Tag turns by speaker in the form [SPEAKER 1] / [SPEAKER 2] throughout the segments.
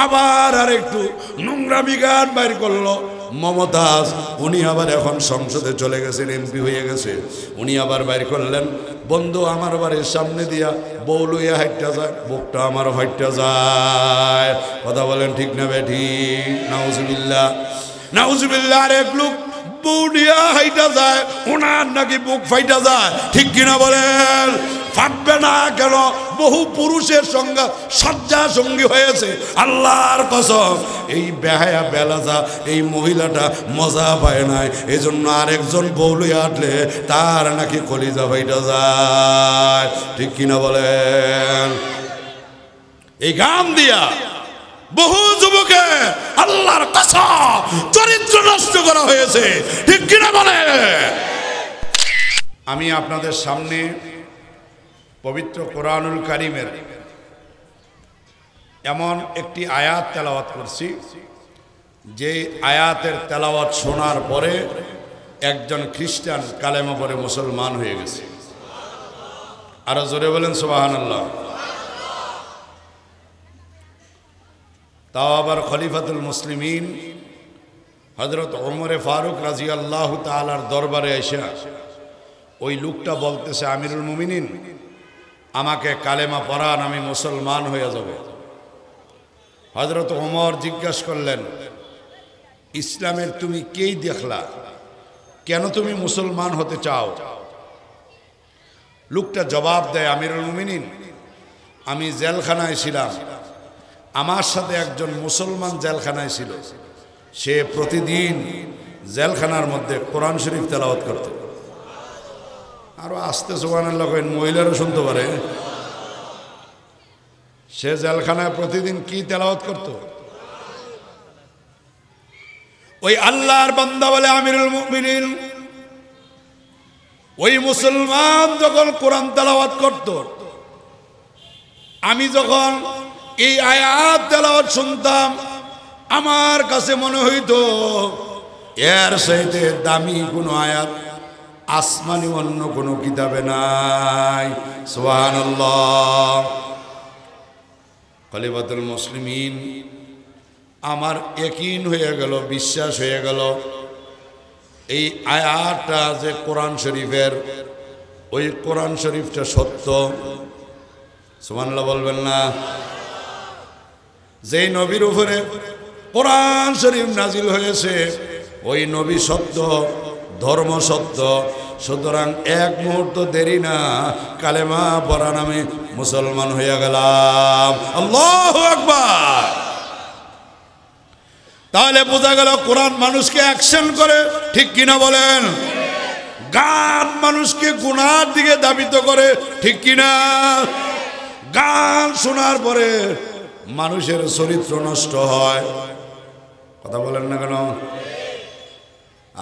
[SPEAKER 1] আবার আর একটু নোংরামি গান বাইর করলো। মমতাজ উনি আবার এখন সংসদে চলে গেছেন, এমপি হয়ে গেছে। উনি আবার বাইর করলেন, বন্ধু আমার বাড়ির সামনে দিয়া বউ লইয়া হাইটটা যায়, বুকটা আমার হাইটটা যায়। কথা বলেন ঠিক না বেঠিক? নাউজুবিল্লাহ নাউজুবিল্লাহ। আর এক লোক বউ নিয়া হাইটা যায়, ওনার নাকি বুক ফাইটা যায়। ঠিক কিনা বলেন? ফাটবে না কেন? বহু পুরুষের সঙ্গে শয্যা সঙ্গী হয়েছে। আল্লাহর কসম, এই বেহায়া বেলাজা এই মহিলাটা মজা পায় নাই, এজন্য আরেকজন বউ লইয়া আটলে তার নাকি কলিজা ফাইটা যায়। ঠিক কিনা বলেন? এই গান দিয়া বহু যুবকে আল্লাহর কসম চরিত্র নষ্ট করা হয়েছে। ঠিক কিনা বলে? আমি আপনাদের সামনে পবিত্র কোরআনুল কারীমের এমন একটি আয়াত তেলাওয়াত করছি, যে আয়াতের তেলাওয়াত শোনার পরে একজন খ্রিস্টান কালেমা পড়ে মুসলমান হয়ে গেছে। আরো জোরে বলেন সুবহানাল্লাহ। তাও আবার খলিফাতুল মুসলিমিন হযরত ওমরে ফারুক রাদিয়াল্লাহু তাআলার দরবারে এসে ওই লোকটা বলতেছে, আমিরুল মুমিনিন, আমাকে কালেমা পড়ান, আমি মুসলমান হয়ে যাব। হযরত ওমর জিজ্ঞাসা করলেন, ইসলামের তুমি কেই দেখলা, কেন তুমি মুসলমান হতে চাও? লোকটা জবাব দেয়, আমিরুল মুমিনিন, আমি জেলখানায় ছিলাম, আমার সাথে একজন মুসলমান জেলখানায় ছিল, সে প্রতিদিন জেলখানার মধ্যে কোরআন শরীফ তেলাওয়াত করত। আরো আস্তে সুবহানাল্লাহ কইন, মহিলারও শুনতে পারে। সে জেলখানায় প্রতিদিন কি তেলাওয়াত করত? ওই আল্লাহর বান্দা বলে, আমিরুল মুমিনিন, ওই মুসলমান যখন কোরআন তেলাওয়াত করত, আমি যখন এই আয়াত তেলাওয়াত শুনতাম, আমার কাছে মনে হইতো এর চাইতে দামি কোনো আয়াত আসমানি অন্য কোনো কিতাবে নাই। সুবহানাল্লাহ। খলিফাতুল মুসলিমিন, আমার ইয়াকিন হয়ে গেল, বিশ্বাস হয়ে গেল, এই আয়াতটা যে কোরআন শরীফের, ওই কোরআন শরীফটা সত্য। সুবহানাল্লাহ বলবেন না? যেই নবীর উপরে কোরআন শরীফ নাজিল হয়েছে, ওই নবী সত্য, ধর্ম সত্য। সুতরাং এক মুহূর্ত দেরি না, কালেমা পড়া নামে মুসলমান হয়ে গেলাম। আল্লাহু আকবার। তাহলে বোঝা গেল কোরআন মানুষকে অ্যাকশন করে। ঠিক কিনা বলেন? গান মানুষকে গুনার দিকে ধাবিত করে। ঠিক কিনা? গান শোনার পরে মানুষের চরিত্র নষ্ট হয়। কথা বলেন না কেন?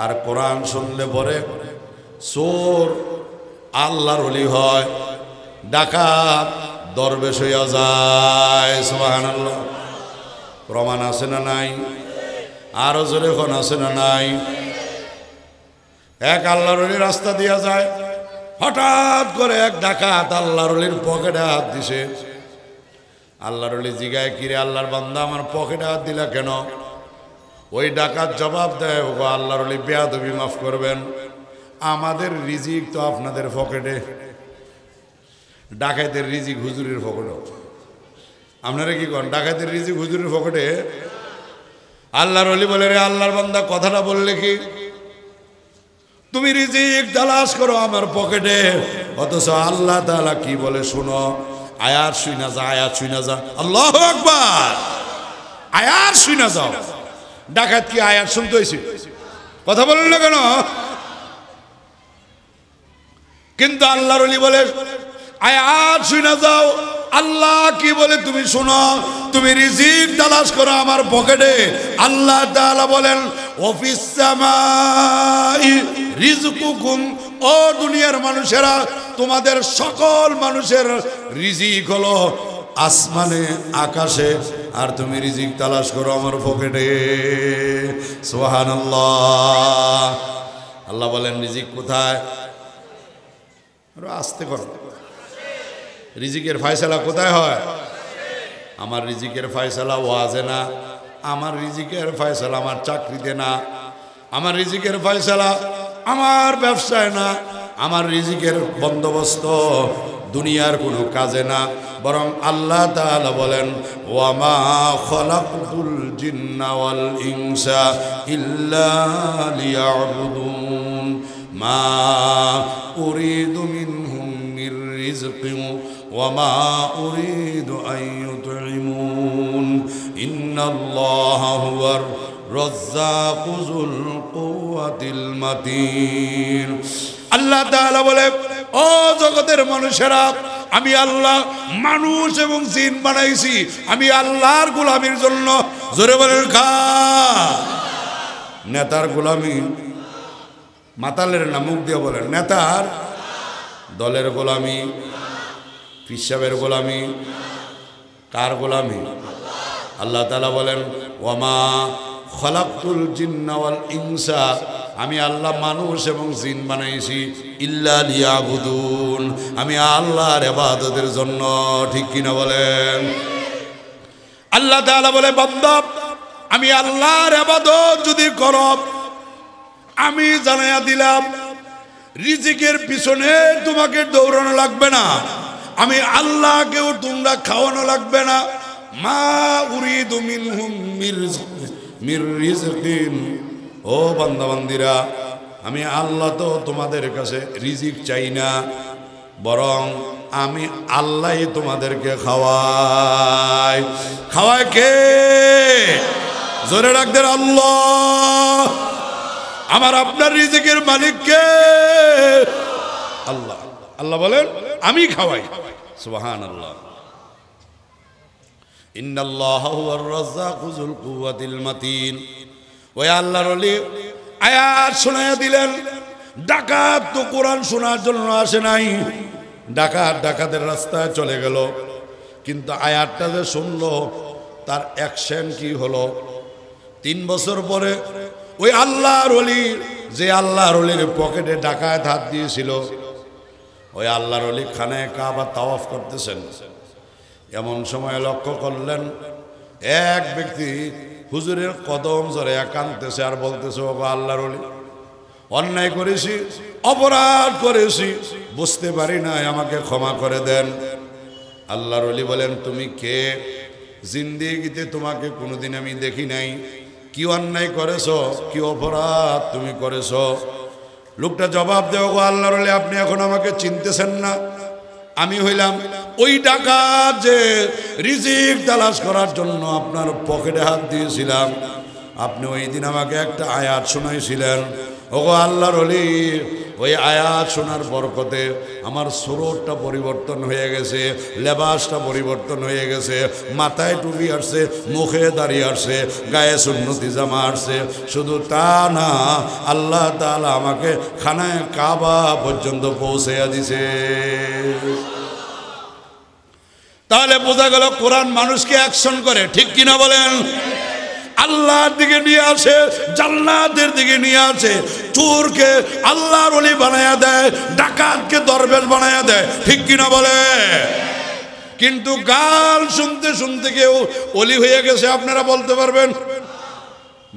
[SPEAKER 1] আর কোরআন শুনলে পরে চোর আল্লাহর ওলি হয়, ডাকাত দরবেশ হইয়া যায়। সুবহানাল্লাহ। প্রমাণ আছে না নাই? আরো জোরে কোন আছে না নাই? এক আল্লাহর ওলি রাস্তা দিয়া যায়, হঠাৎ করে এক ডাকাত আল্লাহর ওলির পকেটে হাত দিছে। আল্লাহর ওলি জিগায়, কিরে আল্লাহর বান্দা, আমার পকেটে হাত দিলা কেন? ওই ডাকাত জবাব দেয়, ও আল্লাহর ওলি, বেয়াদবি মাফ করবেন, আমাদের রিজিক তো আপনাদের পকেটে। ডাকাতের রিজিক হুজুরের পকেটে। আপনারা কি করেন? ডাকাতের রিজিক হুজুরের পকেটে। আল্লাহর ওলি বলে, রে আল্লাহর বান্দা, কথাটা বললে কি? তুমি রিজিক তালাশ করো আমার পকেটে, অথচ আল্লাহ তাআলা কি বলে শোনো। আয়াত শুনা যা, আয়াত শুনা যা। আল্লাহু আকবার। আয়াত শুনা যাও। ডাকাত কি আয়াত শুনতে হয়েছে? কথা বলেন না কেন? কিন্তু আল্লাহর ওলি বলে, আয়াত শুনা যাও, আল্লাহ কি বলে তুমি শোনো। তুমি রিজিক তালাশ করো আমার পকেটে। আল্লাহ তাআলা বলেন, ওয়াফিস সামাই রিজকুকুম, ও দুনিয়ার মানুষেরা, তোমাদের সকল মানুষের রিজিক হলো আসমানে, আকাশে, আর তুমি রিজিক তালাশ করো আমার পকেটে। সুবহানাল্লাহ। আল্লাহ বলেন, রিজিক কোথায়? আস্তে করো। রিজিকের ফয়সালা কোথায় হয়? আমার রিজিকের ফয়সালা ওয়াজে না, আমার রিজিকের ফয়সালা আমার চাকরিতে না, আমার রিজিকের ফয়সালা আমার ব্যবসায় না, আমার রিজিকের বন্দোবস্ত দুনিয়ার কোনো কাজে না, বরং আল্লাহ তাআলা বলেন ওয়ামা খলাকতুল জিন্না ওয়াল ইনসা ইল্লা লিয়াবুদুন মা উরিদু মিনহুম মির রিজকিন ওয়ামা উরিদু আন ইউতঈমুন ইন্নাল্লাহা হুয়ার রাজ্জাকু যুল কুওয়াতিল মাতিন। আল্লাহ তাআলা বলে ও জগতের মানুষেরা, আমি আল্লাহ মানুষ এবং জিন বানাইছি আমি আল্লাহর গোলামির জন্য। জোরে বলেন খা। নেতার গোলামি, মাতালের না, মুখ দিয়ে বলেন নেতার, দলের গোলামি, পিসাবের গোলামি, কার গোলামি? আল্লাহ তাআলা বলেন ওয়ামা খলাকতুল জিন্না ওয়াল ইনসা, আমি আল্লাহ মানুষ এবং জিন বানাইছি ইল্লা লিয়াবুদুন, আমি আল্লাহর ইবাদতের জন্য। ঠিক কিনা বলেন? আল্লাহ তাআলা বলে বান্দা আমি আল্লাহর ইবাদত যদি করো, আমি জানাইয়া দিলাম রিজিকের পিছনে তোমাকে দৌড়ানো লাগবে না, আমি আল্লাহকেও তোমরা খাওয়ানো লাগবে না। মা উরিদু মিনহুম মির রিজকিন, ও বান্দাবান্দিরা আমি আল্লাহ তো তোমাদের কাছে রিজিক চাই না, বরং আমি আল্লাহই তোমাদেরকে খাওয়াই। খাওয়ায় কে? জোরে রাখদের আল্লাহ। আমার আপনার রিজিকের মালিক কে? আল্লাহ। আল্লাহ বলেন আমি খাওয়াই। সুবহানাল্লাহ। ইন্নাল্লাহা হুয়ার রাজ্জাকু যুল কুওয়াতিল মাতিন। ওই আল্লাহর ওলি আয়াত শোনায়া দিলেন। ডাকাত তো কোরআন শোনার জন্য আসে নাই, ডাকাত ডাকাতের রাস্তায় চলে গেল, কিন্তু আয়াতটা যে শুনলো তার অ্যাকশন কি হলো? 3 বছর পরে ওই আল্লাহর ওলি, যে আল্লাহর ওলির পকেটে ডাকাত হাত দিয়েছিল, ওই আল্লাহর ওলি খানায় কাবা তাওয়াফ করতেছেন। এমন সময় লক্ষ্য করলেন এক ব্যক্তি হুজুরের কদম জড়ে কাঁদতেছে আর বলতেছে ও আল্লাহর ওলি, অন্যায় করেছি, অপরাধ করেছি, বুঝতে পারি না, আমাকে ক্ষমা করে দেন। আল্লাহর ওলি বলেন তুমি কে? জিন্দেগিতে তোমাকে কোনোদিন আমি দেখি নাই, কি অন্যায় করেছো, কি অপরাধ তুমি করেছো? লোকটা জবাব দেও গো আল্লাহর ওলি আপনি এখন আমাকে চিনতেছেন না, আমি হইলাম ওই ডাকাত যে রিজিক তালাশ করার জন্য আপনার পকেটে হাত দিয়েছিলাম। আপনি ওই দিন আমাকে একটা আয়াত শোনাইছিলেন, ওগো আল্লাহর ওলি ওই আয়াত শোনার বরকতে আমার সুরতটা পরিবর্তন হয়ে গেছে, লেবাসটা পরিবর্তন হয়ে গেছে, মাথায় টুপি আসছে, মুখে দাঁড়িয়ে আসছে, গায়ে সুন্নতি জামা আসছে। শুধু তা না, আল্লাহ তাআলা আমাকে খানায় কাবা পর্যন্ত পৌঁছাইয়া দিছে। তাহলে বোঝা গেল কোরআন মানুষকে অ্যাকশন করে। ঠিক কিনা বলেন? আল্লাহর দিকে নিয়ে আসে, জান্নাতের দিকে নিয়ে আসে, চোরকে আল্লাহর ওলি বানায়া দেয়, ডাকাতকে দরবেশ বানায়া দেয়। ঠিক কিনা বলে? কিন্তু গান শুনতে শুনতে কেউ ওলি হয়ে গেছে আপনারা বলতে পারবেন?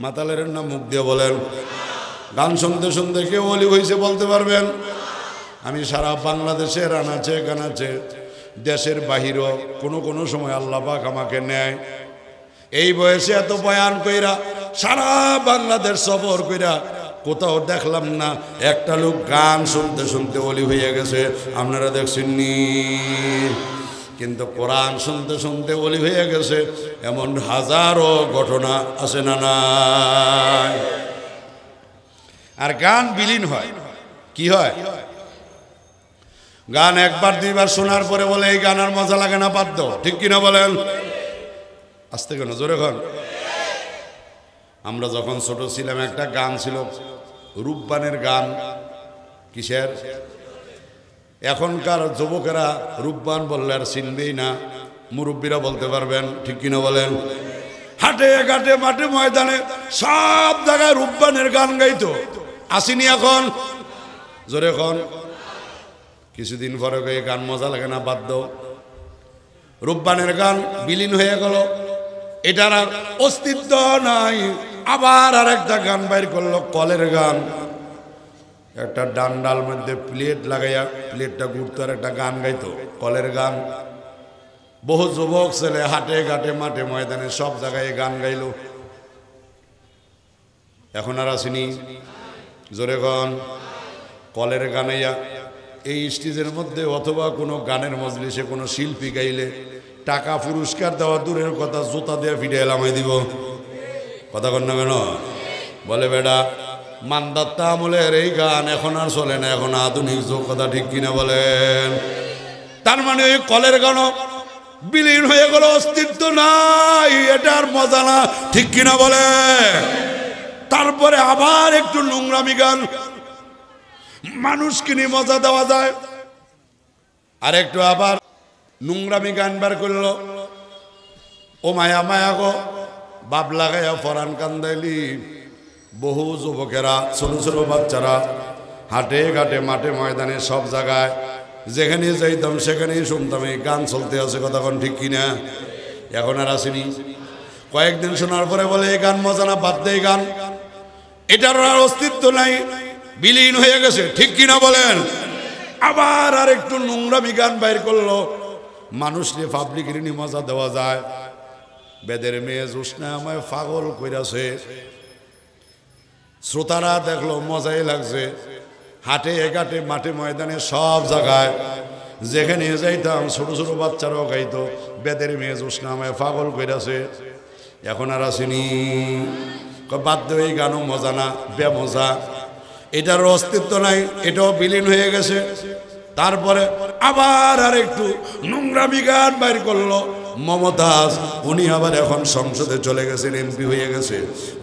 [SPEAKER 1] মাতালের না মুখ দিয়ে বলেন। গান শুনতে শুনতে কেউ ওলি হয়েছে বলতে পারবেন? আমি সারা বাংলাদেশের আনাচে কানাচে, দেশের বাহিরও কোনো সময় আল্লাহ পাক আমাকে নেয়। এই বয়সে এত বয়ান কইরা সারা বাংলাদেশ সফর কইরা কোথাও দেখলাম না একটা লোক গান শুনতে শুনতে ওলি হয়ে গেছে। আপনারা দেখছেননি? কিন্তু কোরআন শুনতে শুনতে ওলি হয়ে গেছে এমন হাজারো ঘটনা আছে না নাই? আর গান বিলীন হয়। কি হয়? গান একবার দুইবার শোনার পরে বলে এই গান আর মজা লাগে না, বাদ দাও। ঠিক কিনা বলেন? আসতে কেন, জোরে খান। আমরা যখন ছোট ছিলাম একটা গান ছিল রূপবানের গান। কিসের? এখনকার যুবকেরা রূপবান বললে আর চিনবেই না, মুরব্বীরা বলতে পারবেন। ঠিক কিনা বলেন? হাটে ঘাটে মাঠে ময়দানে সব জায়গায় রূপবানের গান গাইতো। আসিনি এখন? জোরে এখন। কিছুদিন পরে এই গান মজা লাগে না, বাদ দাও। রূপবানের গান বিলীন হয়ে গেল, এটার আর অস্তিত্ব নাই। আবার আরেকটা গান বাইর করলো, কলের গান। একটা ডান্ডাল মধ্যে প্লেট লাগাইয়া প্লেটটা ঘুরতো আর একটা গান গাইতো, কলের গান। বহু যুবক ছেলে হাটে ঘাটে মাঠে ময়দানে সব জায়গায় গান গাইল। এখন আর আসেনি, জোরে গান কলের গানাইয়া এই স্টেজের মধ্যে অথবা কোনো গানের মজলিসে কোনো শিল্পী গাইলে টাকা পুরস্কার দেওয়া দূরের কথা, জুতা দিয়ে ফিরে এলামাই দিব। কথা কন না কেন? বলে বেটা মান্দাত্তা আমলের এই গান এখন আর চলে না, এখন আধুনিক যুগ। কথা ঠিক কিনা বলেন? তার মানে ওই কলের গানও বিলীন হয়ে গেল, অস্তিত্ব নাই, এটার মজা না। ঠিক কিনা বলে? তারপরে আবার একটু নোংরামি গান, মানুষকে নিয়ে মজা দেওয়া যায়। আর একটু আবার নোংরামি গান বার করলো, ও মায়া মায়া গো বাপ লাগাইয়া ফরান কান্দাইলি। বহু যুবকেরা ছোট ছোট বাচ্চারা হাটে ঘাটে মাঠে ময়দানে সব জায়গায় যেখানে যাইতাম সেখানেই শুনতাম এই গান চলতে আছে। কথা কোন ঠিক কিনা? এখন আর আসেনি। কয়েকদিন শোনার পরে বলে এই গান মজা না, বাদ দে গান, এটার আর অস্তিত্ব নাই, বিলীন হয়ে গেছে। ঠিক কিনা বলেন? আবার আর একটু নোংরামি গান বাইর করলো, মানুষকে পাবলিকের নিয়ে মজা দেওয়া যায়। বেদের মেয়ে জোৎস্না আমায় পাগল কইরাছে, শ্রোতারা দেখলো মজাই লাগছে। হাটে ঘাটে মাঠে ময়দানে সব জায়গায় যেখানে যাইতাম ছোট ছোট বাচ্চারাও গাইতো, বেদের মেয়ে জোৎস্না আমায় পাগল কইরাছে। এখন আর আসেনি। বাধ্য এই গানও মজা না, বেমজা, এটার অস্তিত্ব নাই, এটাও বিলীন হয়ে গেছে। তারপরে আবার আর একটু নোংরামি গান বাইর করলো, মমতাজ। উনি আবার এখন সংসদে চলে গেছেন, এমপি হয়ে গেছে।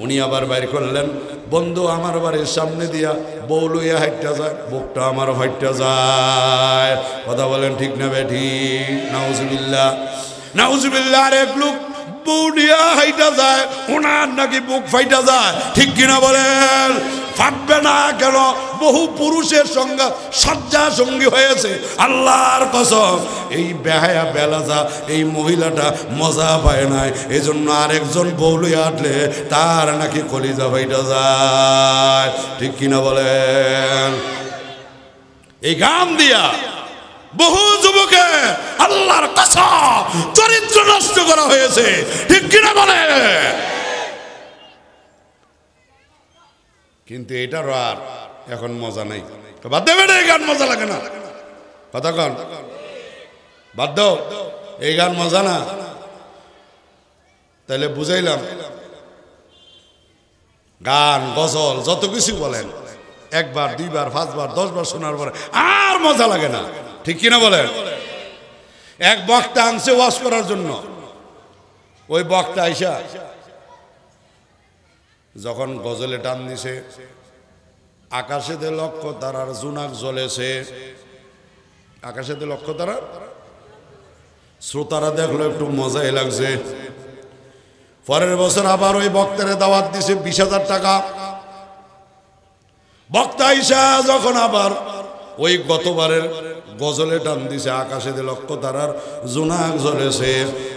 [SPEAKER 1] উনি আবার বাইর করলেন, বন্ধু আমার বাড়ির সামনে দিয়া বউ লইয়া হাইটটা যায়, বুকটা আমার ফাইটটা যায়। কথা বলেন ঠিক না বেঠি? নাউজুবিল্লাহ নাউজুবিল্লাহ। আর এক লোক বউ নিয়া হাইটা যায়, ওনার নাকি বুক ফাইটা যায়। ঠিক কিনা বলেন? ফাটবে না কেন? বহু পুরুষের সঙ্গে সজ্জা সঙ্গী হয়েছে। আল্লাহর কসম, এই বেহায়া বেলাজা এই মহিলাটা মজা পায় নাই, এজন্য আরেকজন বউ লইয়া আটলে তার নাকি কলিজা ফাইটা যায়। ঠিক কিনা বলেন? এই গান দিয়া বহু যুবকে আল্লাহর কসম চরিত্র নষ্ট করা হয়েছে। ঠিক কিনা বলে? কিন্তু এটার আর এখন মজা নাই। বাদ দেবে না, এই গান মজা লাগে না। কথা কন, বাদ দাও, এই গান মজা না। তাহলে বুঝাইলাম, গান গজল যত কিছু বলেন, একবার দুইবার পাঁচবার 10 বার শোনার পরে আর মজা লাগে না। ঠিক কিনা বলেন? এক বক্তা আনছে ওয়াজ করার জন্য, ওই বক্তা আইসা যখন গজলে টান দিছে, আকাশেতে লক্ষ তারার জোনাক জ্বলেছে, আকাশেতে লক্ষ তারা, শ্রোতারা দেখলো একটু মজাই লাগছে। পরের বছর আবার ওই বক্তারে দাওয়াত দিছে 20,000 টাকা। বক্তা আইসা যখন আবার ওই গতবারের গজলে টান দিছে, আকাশেতে লক্ষ তারার জোনাক জ্বলেছে,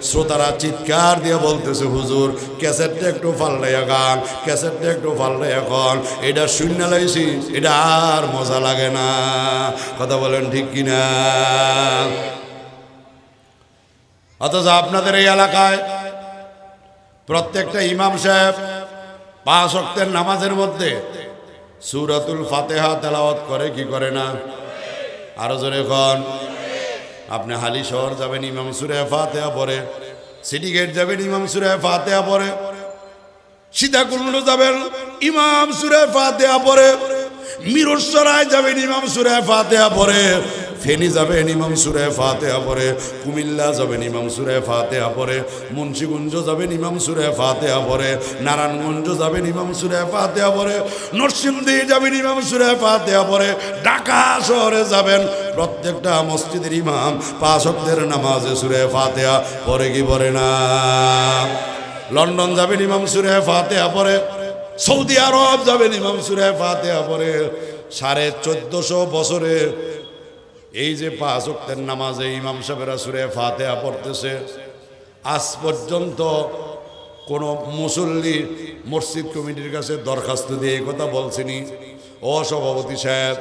[SPEAKER 1] শ্রোতারা চিৎকার দিয়ে বলতেছে, হুজুর ক্যাসেটটা একটু পাল্টাইয়া গান, ক্যাসেটটা একটু পাল্টাইয়া গান, এটা শূন্য লাইছি, এটা আর মজা লাগে না। কথা বলেন ঠিক কিনা? অথচ আপনাদের এই এলাকায় প্রত্যেকটা ইমাম সাহেব 5 ওয়াক্তের নামাজের মধ্যে সূরাতুল ফাতিহা তেলাওয়াত করে কি করে না? আরো জোরে কোন। আপনি হালি শহর যাবেন, ইমাম সূরা ফাতিহা পড়ে। সিটি গেট যাবেন, ইমাম সূরা ফাতিহা পড়ে। সীতাকুণ্ড যাবেন, ইমাম সূরা ফাতিহা পড়ে। মিরসরাই যাবেন, ইমাম সূরা ফাতিহা পড়ে। ফেনী যাবেন, ইমাম সূরা ফাতিহা পড়ে। কুমিল্লা যাবেন, ইমাম সূরা ফাতিহা পড়ে। মুন্সিগঞ্জ যাবেন, ইমাম সূরা ফাতিহা পড়ে। নারায়ণগঞ্জ যাবেন, ইমাম সূরা ফাতিহা পড়ে। নরসিংদী যাবেন, ইমাম সূরা ফাতিহা পড়ে। ঢাকা শহরে যাবেন, প্রত্যেকটা মসজিদের ইমাম 5 ওয়াক্তের নামাজে সূরা ফাতিহা পড়ে কি পড়ে না? লন্ডন যাবেন, ইমাম সূরা ফাতিহা পড়ে। সৌদি আরব যাবেন, ইমাম সূরা ফাতিহা পড়ে। 1450 বছরে এই যে 5 ওয়াক্তের নামাজে ইমাম সাহেবরা সূরা ফাতিহা পড়তেছে, আজ পর্যন্ত কোন মুসল্লি মসজিদ কমিটির কাছে দরখাস্ত দিয়ে এই কথা বলছেনি, ও সভাপতি সাহেব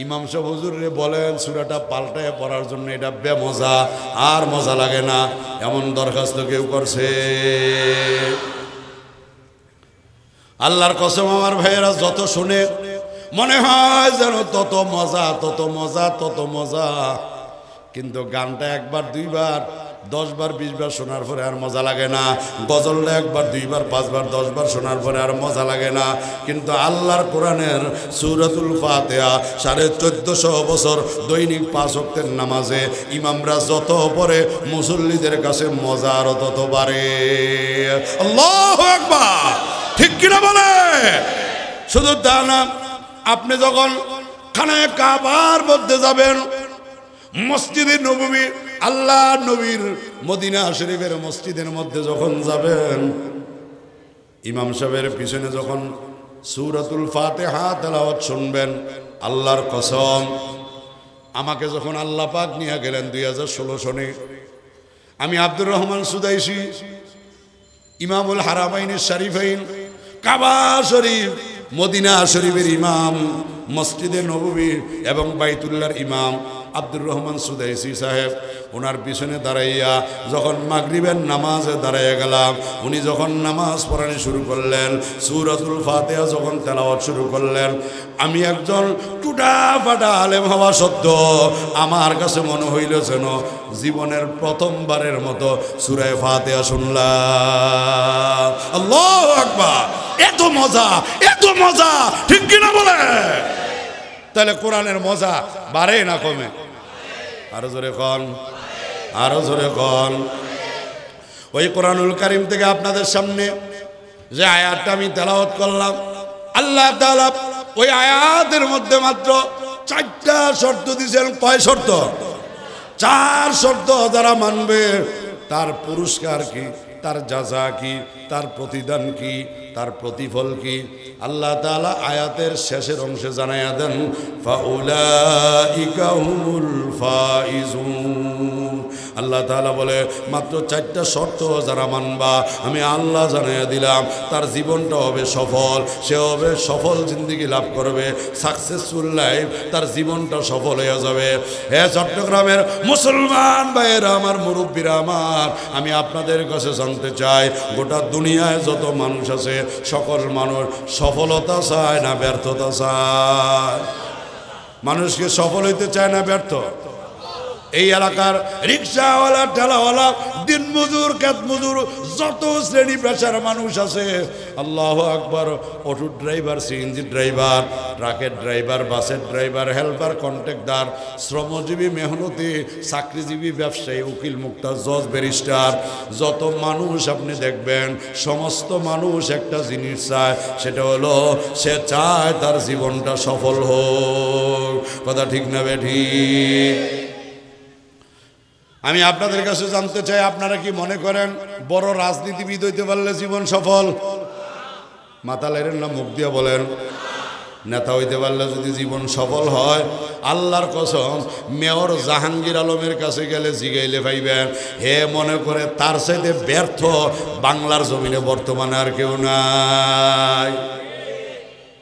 [SPEAKER 1] ইমাম সাহেব হুজুরে বলেন সূরাটা পাল্টায় পড়ার জন্য, এটা বেমজা আর মজা লাগে না, এমন দরখাস্ত কেউ করছে? আল্লাহর কসম আমার ভাইয়েরা, যত শুনে মনে হয় যেন তত মজা তত মজা তত মজা, কিন্তু গানটা একবার দুইবার 10 বার 20 বার শোনার পরে আর মজা লাগে না। গজলটা একবার 2 বার 5 বার 10 বার শোনার পরে আর মজা লাগে না। কিন্তু আল্লাহর কোরআনের সূরাতুল ফাতিহা 1450 বছর দৈনিক 5 ওয়াক্তের নামাজে ইমামরা যত পড়ে মুসল্লিদের কাছে মজা আরো তত বাড়ে। আল্লাহু আকবার, ঠিক কিনা বলে? শুধু তা না, আপনি যখন খানায়ে কাবার মধ্যে যাবেন, মসজিদে নববী আল্লাহ নবীর মদিনা শরীফের মসজিদের মধ্যে যখন যাবেন, ইমাম সাহেবের পিছনে যখন সূরাতুল ফাতিহা তেলাওয়াত শুনবেন, আল্লাহর কসম আমাকে যখন আল্লাহ পাক নিয়ে গেলেন 2016 সনে, আমি আব্দুর রহমান সুদাইসি ইমামুল হারামাইনের শরীফাইন কাবা শরীফ মদিনা শরীফের ইমাম, মসজিদে নববী এবং বাইতুল্লাহর ইমাম আব্দুর রহমান সুদাইসি সাহেব, ওনার পিছনে দাঁড়াইয়া যখন মাগরিবের নামাজে দাঁড়াইয়া গেলাম, উনি যখন নামাজ পড়ানো শুরু করলেন, সূরাতুল ফাতিহা যখন তেলাওয়াত শুরু করলেন, আমি একজন টুটা ফাটা আলেম হওয়া সত্ত্বেও আমার কাছে মনে হইল যেন জীবনের প্রথমবারের মতো সূরা ফাতিহা শুনলাম। আল্লাহু আকবার, এত মজা এত মজা, ঠিক কিনা বলে? তাহলে কোরআনের মজা বাড়ে না কমে? আরো জোরে কন, আরো জোরে কন। ওই কোরআনুল কারীম থেকে আপনাদের সামনে যে আয়াতটা আমি তেলাওয়াত করলাম, আল্লাহ তাআলা ওই আয়াতের মধ্যে মাত্র 4টা শর্ত দিয়েছেন। কয় শর্ত? 4 শর্ত। যারা মানবে তার পুরস্কার কি, তার জাযা কি, তার প্রতিদান কি, তার প্রতিফল কি, আল্লাহ তাআলা আয়াতের শেষের অংশে জানায়া দেন, ফাউলাইকা হুমুল ফাইজুন। আল্লাহ তাআলা বলে মাত্র 4টা শর্ত যারা মানবা, আমি আল্লাহ জানাইয়া দিলাম তার জীবনটা হবে সফল, সে হবে সফল জিন্দেগি লাভ করবে, সাকসেসফুল লাইফ, তার জীবনটা সফল হয়ে যাবে। হে চট্টগ্রামের মুসলমান ভাইয়েরা আমার, মুরব্বীরা আমার, আমি আপনাদের কাছে জানতে চাই, গোটা দুনিয়ায় যত মানুষ আছে সকল মানুষ সফলতা চায় না ব্যর্থতা চায়? মানুষকে সফল হইতে চায় না ব্যর্থ? এই এলাকার রিক্সাওয়ালা, ঠেলাওয়ালা, দিনমজুর, খেতমজুর, যত শ্রেণী পেশার মানুষ আছে, আল্লাহু আকবার, অটো ড্রাইভার, সিএনজি ড্রাইভার, ট্রাকের ড্রাইভার, বাসের ড্রাইভার, হেল্পার, কন্ট্রাক্টর, শ্রমজীবী, মেহনতি, চাকরিজীবী, ব্যবসায়ী, উকিল, মুক্তার, জজ, ব্যারিস্টার, যত মানুষ আপনি দেখবেন, সমস্ত মানুষ একটা জিনিস চায়, সেটা হলো সে চায় তার জীবনটা সফল হোক। কথা ঠিক না বেঠিক? আমি আপনাদের কাছে জানতে চাই, আপনারা কি মনে করেন বড় রাজনীতিবিদ হইতে পারলে জীবন সফল? মাথা লাইরেন না, মুখ দিয়ে বলেন। নেতা হইতে পারলে যদি জীবন সফল হয়, আল্লাহর কসম মেয়র জাহাঙ্গীর আলমের কাছে গেলে জিগাইলে পাইবেন, হে মনে করে তার চাইতে ব্যর্থ বাংলার জমিনে বর্তমানে আর কেউ নাই।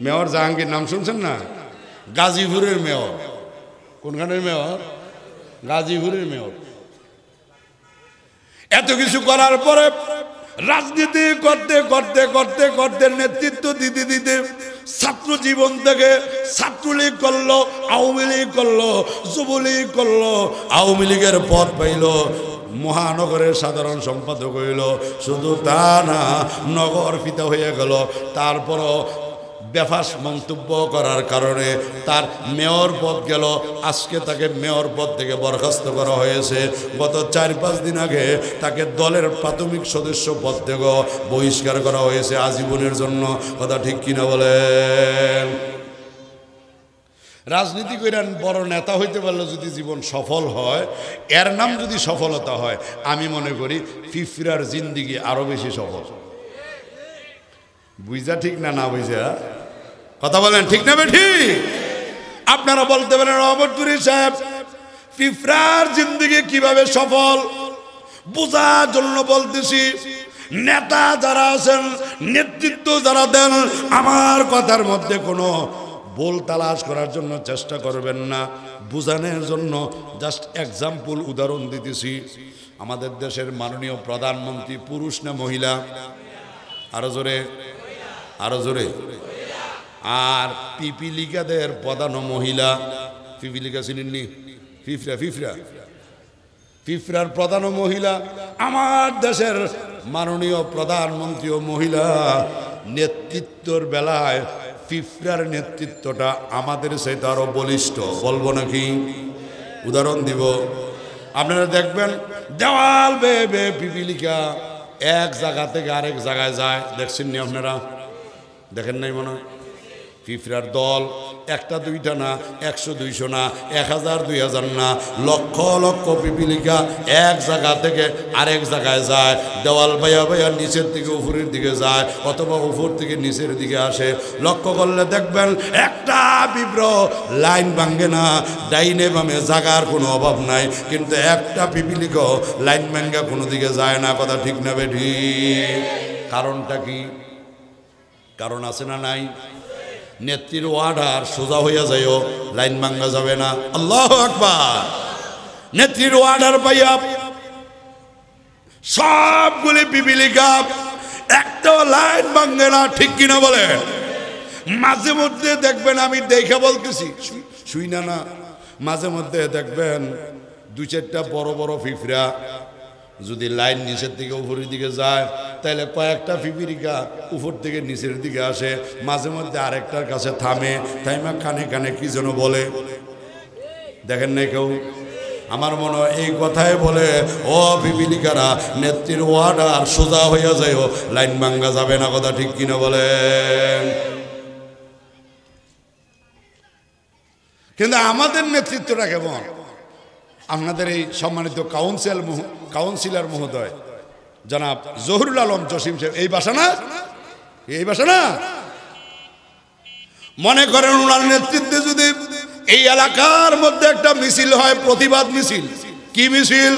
[SPEAKER 1] মেয়র জাহাঙ্গীর নাম শুনছেন না? গাজীপুরের মেয়র। কোনখানের মেয়র? গাজীপুরের মেয়র। এত কিছু করার পরে রাজনীতি করতে করতে করতে করতে নেতৃত্ব দিতে দিতে ছাত্র জীবন থেকে ছাত্রলীগ করলো, আওয়ামী লীগ করলো, যুবলীগ করলো, আওয়ামী লীগের পদ পাইল, মহানগরের সাধারণ সম্পাদক হইল। শুধু তা না, নগর পিতা হয়ে গেল। তারপরও বেফাস মন্তব্য করার কারণে তার মেয়র পদ গেল। আজকে তাকে মেয়র পদ থেকে বরখাস্ত করা হয়েছে। গত 4-5 দিন আগে তাকে দলের প্রাথমিক সদস্য পদ থেকে বহিষ্কার করা হয়েছে আজীবনের জন্য। কথা ঠিক কিনা বলেন? রাজনীতি করে বড় নেতা হইতে পারলে যদি জীবন সফল হয়, এর নাম যদি সফলতা হয়, আমি মনে করি ফিফরার জিন্দিগি আরো বেশি সফল। বুঝা ঠিক না? না বুঝা কথা বলেন, ঠিক না বেঠি? আপনারা বলতে পারেন রহমতপুরি সাহেব পিঁপড়ার জিন্দেগি কিভাবে সফল বোঝার জন্য বলতেছি। নেতা যারা আছেন, নেতৃত্ব যারা দেন, আমার কথার মধ্যে কোনো ভুল তালাশ করার জন্য চেষ্টা করবেন না, বোঝানোর জন্য জাস্ট এক্সাম্পল উদাহরণ দিতেছি। আমাদের দেশের মাননীয় প্রধানমন্ত্রী পুরুষ না মহিলা? আরো জোরে, আরো জোরে। আর পিপিলিকাদের প্রধান মহিলা। পিপিলিকা চিনেননি? পিঁপড়া, পিঁপড়া, পিঁপড়ার প্রধান মহিলা। আমার দেশের মাননীয় প্রধানমন্ত্রী ও মহিলা। নেতৃত্বর বেলায় পিঁপড়ার নেতৃত্বটা আমাদের সাথে আরো বলিষ্ঠ। বলবো নাকি? উদাহরণ দিব। আপনারা দেখবেন দেওয়াল বেয়ে বেয়ে পিপিলিকা এক জায়গা থেকে আরেক জায়গায় যায়। দেখছেন নি আপনারা? দেখেন নাই মনে হয়? পিঁপড়ার দল একটা দুইটা না, 100-200 না, 1000-2000 না, লক্ষ লক্ষ পিপিলিকা এক জায়গা থেকে আরেক জায়গায় যায়। দেওয়াল বাইয়া বাইয়া নিচের দিকে উপরের দিকে যায়, অথবা উপর থেকে নিচের দিকে আসে। লক্ষ্য করলে দেখবেন একটা পিঁপড়া লাইন ভাঙে না। ডাইনে বামে জাগার কোনো অভাব নাই, কিন্তু একটা পিপিলিকা লাইন ভাঙ্গা কোনো দিকে যায় না। কথা ঠিক না বেঠি? কারণটা কি? কারণ আছে না নাই? নেত্রীর ওয়ার্ডার সোজা হইয়া যাইও, লাইন ভাঙ্গা যাবে না। আল্লাহু আকবার। নেত্রীর ওয়ার্ডার পাইয়া সবগুলি পিপিলিকা একটাও লাইন ভাঙ্গে না। ঠিক কিনা বলেন? মাঝে মধ্যে দেখবেন, আমি দেখে বলতেছি, শুই না না, মাঝে মধ্যে দেখবেন 2-4টা বড় বড় পিঁপড়া যদি লাইন নিচের দিকে উপরের দিকে যায়, তাহলে কয়েকটা পিপিলিকা উপর থেকে নিচের দিকে আসে। মাঝে মধ্যে আরেকটার কাছে থামে, থাইমা কানে কানে কি যেন বলে। দেখেন নাই কেউ? আমার মনে হয় এই কথাই বলে, ও পিপিলিকারা, নেত্রীর ওয়ার্ডার সোজা হইয়া যায়, লাইন ভাঙ্গা যাবে না। কথা ঠিক কিনা বলেন? কিন্তু আমাদের নেতৃত্বটা কেমন? আপনাদের এই সম্মানিত কাউন্সিলর মহোদয় জনাব জহুরুল আলম জসিম সাহেব, এই বাসা না? এই বাসা না? মনে করেন ওনার নেতৃত্বে যদি এই এলাকার মধ্যে একটা মিছিল হয়, প্রতিবাদ মিছিল। কি মিছিল?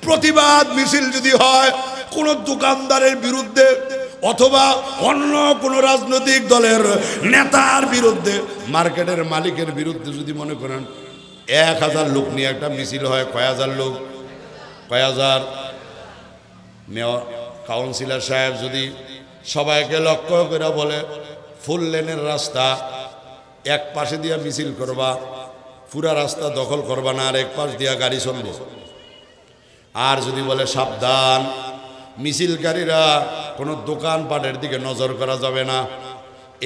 [SPEAKER 1] প্রতিবাদ মিছিল যদি হয় কোন দোকানদারের বিরুদ্ধে অথবা অন্য কোন রাজনৈতিক দলের নেতার বিরুদ্ধে, মার্কেটের মালিকের বিরুদ্ধে, যদি মনে করেন 1000 লোক নিয়ে একটা মিছিল হয়, কয় হাজার লোক? কয় হাজার? মেয়র কাউন্সিলর সাহেব যদি সবাইকে লক্ষ্য করে বলে, ফুল লেনের রাস্তা এক পাশে দিয়া মিছিল করবা, পুরা রাস্তা দখল করবা না, আর এক পাশ দিয়া গাড়ি চলবো। আর যদি বলে সাবধান, মিছিলকারীরা কোনো দোকানপাটের দিকে নজর করা যাবে না,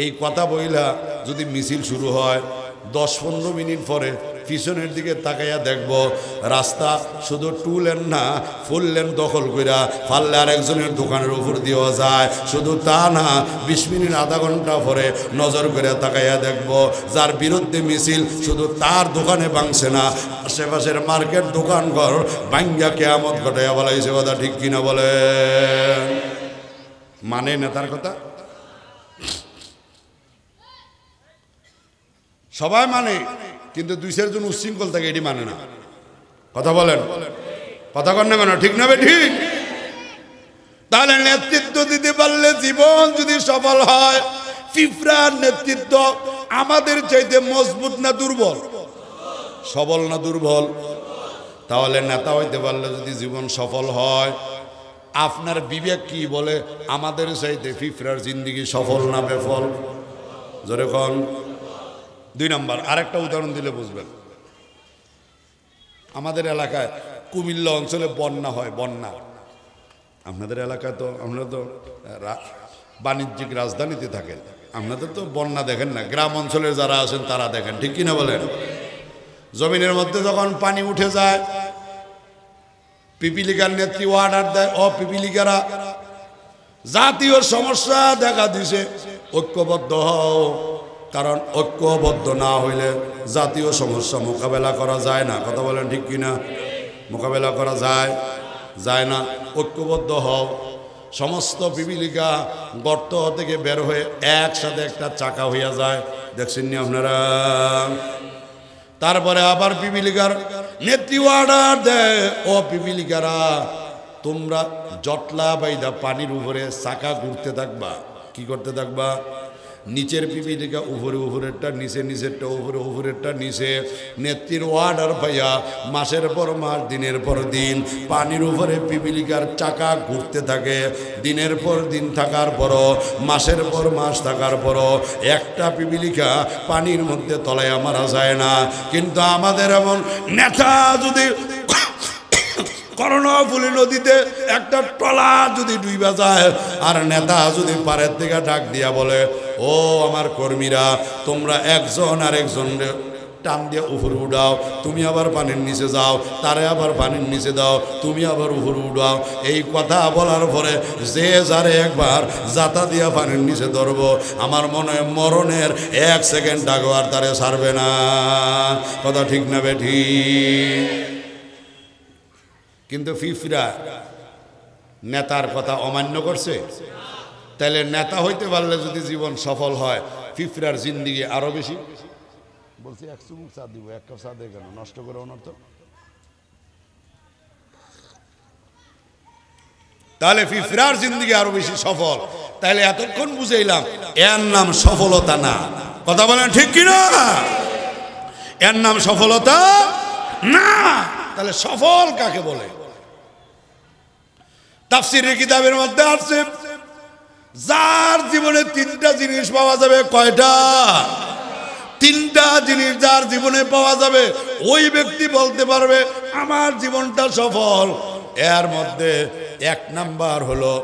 [SPEAKER 1] এই কথা বইলা যদি মিছিল শুরু হয়, 10-15 মিনিট পরে পিছনের দিকে তাকাইয়া দেখব রাস্তা শুধু 2 লেন না, ফুল লেন দখল কইরা পারলে আরেকজনের দোকানের উপর দেওয়া যায়। শুধু তা না, 20 মিনিট আধা ঘন্টা পরে নজর করে তাকাইয়া দেখব যার বিরুদ্ধে মিছিল শুধু তার দোকানে ভাঙছে না, আশেপাশের মার্কেট দোকানঘর ভাঙ্গা কেয়ামত ঘটাইয়া বলাইছে। কথা ঠিক কিনা বলে? মানে নেতার কথা সবাই মানে, কিন্তু 2-4 জন উচ্ছৃঙ্খল থাকে, এটি মানে না। কথা বলেন? কথা কন না কেন? ঠিক না বে ঠিক? তাহলে নেতৃত্ব দিতে পারলে জীবন যদি সফল হয়, পিঁপড়ার নেতৃত্ব আমাদের চাইতে মজবুত না দুর্বল? সবল না দুর্বল? তাহলে নেতা হইতে পারলে যদি জীবন সফল হয়, আপনার বিবেক কি বলে আমাদের চাইতে পিঁপড়ার জিন্দেগি সফল না বেফল? জোরে কোন? 2 নম্বর আরেকটা উদাহরণ দিলে বুঝবেন। আমাদের এলাকায় কুমিল্লা অঞ্চলে বন্যা হয়, বন্যা। আপনাদের এলাকায় তো, আপনারা তো বাণিজ্যিক রাজধানীতে থাকেন, আপনাদের তো বন্যা দেখেন না। গ্রাম অঞ্চলের যারা আছেন তারা দেখেন, ঠিক কিনা বলেন? জমিনের মধ্যে যখন পানি উঠে যায়, পিপিলিকার নেত্রী অর্ডার দেয়, ও পিপিলিকারা, জাতীয় সমস্যা দেখা দিছে, ঐক্যবদ্ধ হও। কারণ ঐক্যবদ্ধ না হইলে জাতীয় সমস্যা মোকাবেলা করা যায় না। কথা বলেন ঠিক কিনা? মোকাবেলা করা যায় না। ঐক্যবদ্ধ হও। সমস্ত পিপিলিকা গর্ত থেকে বের হয়ে একসাথে একটা চাকা হইয়া যায়, দেখছেন নি আপনারা? তারপরে আবার পিপিলিকার নেত্রী অর্ডার দেয়, ও পিপিলিকারা তোমরা জটলা বাইদা পানির উপরে চাকা ঘুরতে থাকবা। কি করতে থাকবা? নিচের পিপিলিকা উপরে উপরেরটা নিচে, নিচেরটা উপরে উপরেরটা নিচে। নেত্রীর অর্ডার পাইয়া মাসের পর মাস দিনের পর দিন পানির উপরে পিপিলিকার চাকা ঘুরতে থাকে। দিনের পর দিন থাকার পরও, মাসের পর মাস থাকার পরও একটা পিপিলিকা পানির মধ্যে তলায়া মারা যায় না। কিন্তু আমাদের এমন নেতা যদি কর্ণফুলী নদীতে একটা ট্রলা যদি ডুইবা যায়, আর নেতা যদি পাড়ের থেকে ডাক দিয়া বলে, ও আমার কর্মীরা তোমরা একজন আর একজন টান দিয়ে উপরে উঠাও, তুমি আবার পানির নিচে যাও, তারে আবার পানির নিচে দাও, তুমি আবার উপরে উঠাও। এই কথা বলার পরে যে যারে একবার জাতা দিয়া পানির নিচে ধরবো, আমার মনে হয় মরণের 1 সেকেন্ড আগেও আর তারে ছাড়বে না। কথা ঠিক না বেঠি? কিন্তু ফিফরা নেতার কথা অমান্য করছে। তাহলে নেতা হইতে পারলে যদি জীবন সফল হয়, ফিফরার জিন্দিগি আরো বেশি। বলছি 1 চুমুক চা দিব, 1 কাপ চা দিয়ে কেন নষ্ট করে অনর্থ। তাহলে ফিফরার জিন্দিগি আরো বেশি সফল। তাহলে এতক্ষণ বুঝাইলাম এর নাম সফলতা না। কথা বলেন ঠিক কিনা? এর নাম সফলতা না। তাহলে সফল কাকে বলে? তাফসীরের কিতাবের মধ্যে আছে, যার জীবনে 3টা জিনিস পাওয়া যাবে। কয়টা? 3টা জিনিস যার জীবনে পাওয়া যাবে, ওই ব্যক্তি বলতে পারবে আমার জীবনটা সফল। এর মধ্যে 1 নাম্বার হলো,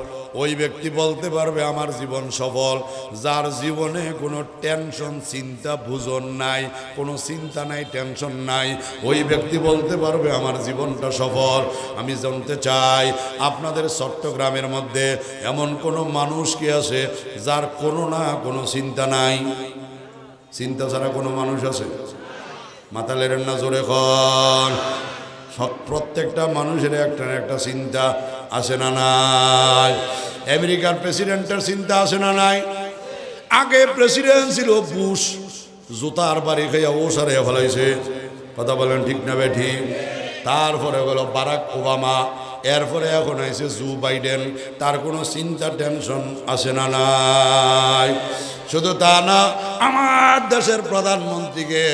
[SPEAKER 1] ওই ব্যক্তি বলতে পারবে আমার জীবন সফল যার জীবনে কোনো টেনশন চিন্তা বুঝন নাই, কোনো চিন্তা নাই, টেনশন নাই। ওই ব্যক্তি বলতে পারবে আমার জীবনটা সফল। আমি জানতে চাই আপনাদের চট্টগ্রামের মধ্যে এমন কোনো মানুষ কি আছে যার কোনো না কোনো চিন্তা নাই? চিন্তা ছাড়া কোনো মানুষ আছে? মাথা লেরেন না, জোরে খন। প্রত্যেকটা মানুষের একটা না একটা চিন্তা আছে না নাই? আমেরিকার প্রেসিডেন্টের চিন্তা আছে না নাই? আগে প্রেসিডেন্ট ছিল বুশ, জুতার বাড়ি খাইয়া ও সারিয়া ফেলাইছে। কথা বলেন ঠিক না বেঠি? তারপরে হলো বারাক ওবামা, এরপরে এখন আইছে জো বাইডেন। তার কোনো চিন্তা টেনশন আছে না নাই? শুধু তা না, আমার দেশের প্রধানমন্ত্রীকে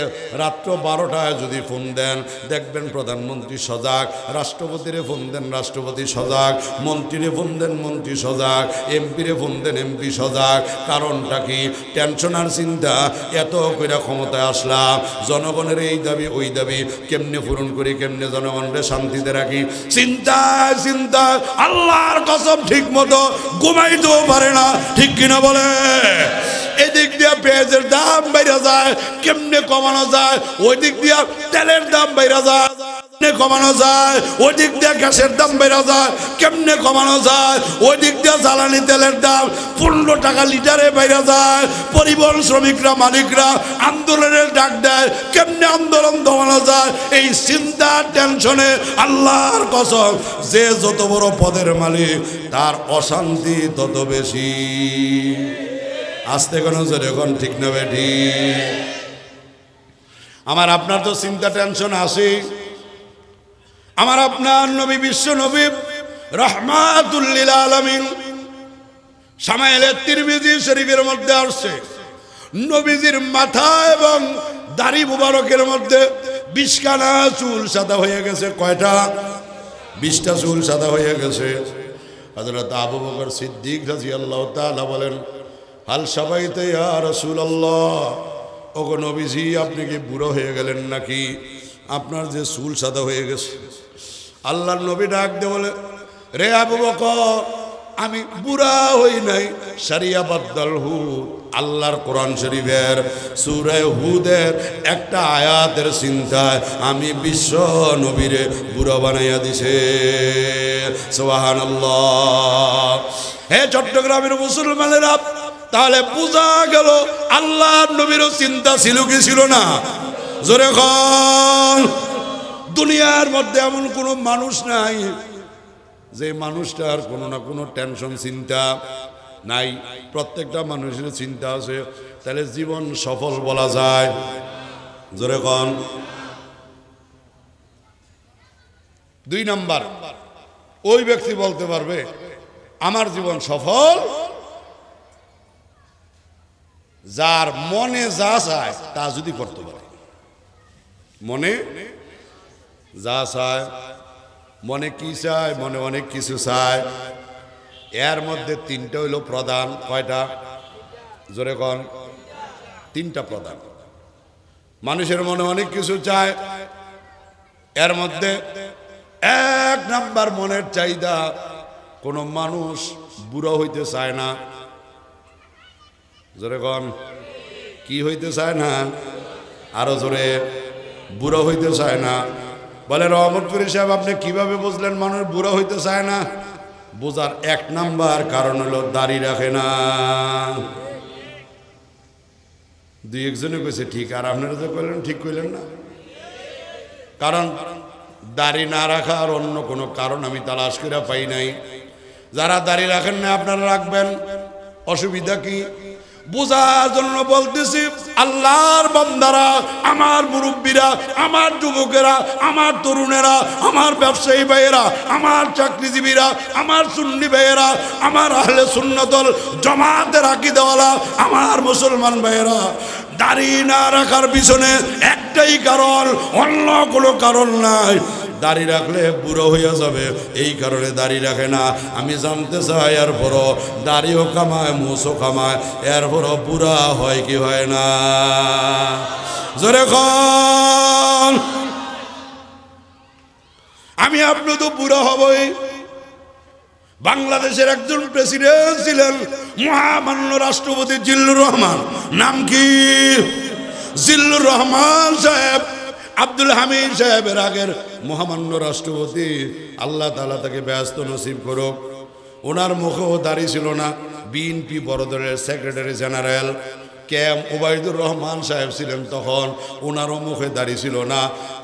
[SPEAKER 1] রাত্র 12টায় যদি ফোন দেন, দেখবেন প্রধানমন্ত্রী সজাগ। রাষ্ট্রপতিরে ফোন দেন, রাষ্ট্রপতি সজাগ। মন্ত্রীরে ফোন দেন, মন্ত্রী সজাগ। এমপিরে ফোন দেন, এমপি সজাগ। কারণটা কি? টেনশন আর চিন্তা। এত কইরা ক্ষমতায় আসলাম, জনগণের এই দাবি ওই দাবি কেমনে পূরণ করি, কেমনে জনগণকে শান্তিতে রাখি, চিন্তায় চিন্তায় আল্লাহর কসম ঠিক মতো ঘুমাইতেও পারে না। ঠিক কিনা বলে? এদিক দিয়ে পেঁয়াজের দাম বাইরে যায়, কেমনে কমানো যায়? ওই দিক দিয়ে তেলের দাম বাইরে যায়, কেমনে কমানো যায়? ওই দিক দিয়ে গ্যাসের দাম বেড়ে যায়, কেমনে কমানো যায়? ওই দিক দিয়ে জ্বালানি তেলের দাম 15 টাকা লিটারে বেড়ে যায়। পরিবহন শ্রমিকরা, মালিকরা আন্দোলনের ডাক দেয়, কেমনে আন্দোলন দমানো যায়? এই চিন্তা টেনশনে আল্লাহর কসম, যে যত বড় পদের মালিক তার অশান্তি তত বেশি। আসতে কোনো জোরে কোন ঠিক না বেঠি? আমার আপনার তো চিন্তা টেনশন আসে। আমার আপনার নবী, বিশ্ব নবী রাহমাতুল লিল আলামিন, শামাইলে তিরমিজি শরীফের মধ্যে আসছে, নবীজির মাথা এবং দাড়ি মুবারকের মধ্যে 20 খানা চুল সাদা হয়ে গেছে। কয়টা? 20টা চুল সাদা হয়ে গেছে। হযরত আবু বকর সিদ্দিক রাদিয়াল্লাহু তাআলা বলেন, হাল সাবাইতে ইয়া রাসূলুল্লাহ, ওগো নবীজি আপনি কি বুড়ো হয়ে গেলেন নাকি? আপনার যে চুল সাদা হয়ে গেছে। আল্লাহর নবী ডাক দিয়ে বলে, রে আবু বকর, আমি বুড়া হই নাই। শারিয়া বাদ্দাল হুদ, আল্লাহর কোরআন শরীফের সূরা হুদের একটা আয়াতের চিন্তায় আমি বিশ্ব নবীরে বুড়া বানাইয়া দিছে। সুবহানাল্লাহ। হে চট্টগ্রামের মুসলমানেরা, তাহলে বোঝা গেল আল্লাহর নবীরও চিন্তা ছিল কি ছিল না? জোরে কর। দুনিয়ার মধ্যে এমন কোনো মানুষ নাই যে মানুষটার কোনো না কোনো টেনশন চিন্তা নাই। প্রত্যেকটা মানুষের চিন্তা আছে। তাহলে জীবন সফল বলা যায়? জোরে কন। 2 নাম্বার, ওই ব্যক্তি বলতে পারবে আমার জীবন সফল যার মনে যা চায় তা যদি করতে পারে। মনে যা চায়, মনে কি চায়? মনে অনেক কিছু চায়। এর মধ্যে 3টা হইল প্রধান। কয়টা? জোরে কোন? 3টা প্রধান। মানুষের মনে অনেক কিছু চায়। এর মধ্যে 1 নাম্বার মনের চাহিদা, কোন মানুষ বুড়ো হইতে চায় না। জোরে কোন? কি হইতে চায় না? আরো জোরে। বুড়ো হইতে চায় না। বলে রহমতপুরি সাহেব আপনি কিভাবে বুঝলেন মানুষ বুড়ো হইতে চায় না? বোঝার 1 নাম্বার কারণ হলো দাড়ি রাখে না। 2 একজনে কইছে ঠিক, আর আপনারা তো কইলেন ঠিক কইলেন না। কারণ দাড়ি না রাখার অন্য কোনো কারণ আমি তালাশ করে পাই নাই। যারা দাড়ি রাখেন না আপনারা রাখবেন, অসুবিধা কি? বোঝার জন্য বলতেছি, আল্লাহর বান্দারা, আমার মুরব্বীরা, আমার যুবকেরা, আমার তরুণেরা, আমার ব্যবসায়ী ভাইয়েরা, আমার চাকরিজীবীরা, আমার সুন্নি ভাইয়েরা, আমার আহলে সুন্নতল জামাতের আকীদাওয়ালা আমার মুসলমান ভাইয়েরা, দাড়ি না রাখার পিছনে একটাই কারণ, অন্য কোনো কারণ নাই। দাড়ি রাখলে বুড়ো হইয়া যাবে, এই কারণে দাড়ি রাখে না। আমি জানতে চাই এরপরও দাড়িও কামায়, মুছও কামায়, এরপরও বুড়া হয় কি হয় না? জোরে কোন? আমি আপনি তো বুড়া হবই। বাংলাদেশের একজন প্রেসিডেন্ট ছিলেন, মহামান্য রাষ্ট্রপতি জিল্লুর রহমান। নাম কি? জিল্লুর রহমান সাহেব। আব্দুল হামিদ সাহেবের আগের মহামান্য রাষ্ট্রপতি, আল্লাহ তাআলা তাকে ব্যস্ত নসিব করুক। ওনার মুখেও দাড়ি ছিল না। বিএনপি বড় দলের secretary general KM Obaidur Rahman সাহেব ছিলেন তখন, ওনারও মুখে দাড়ি ছিল না।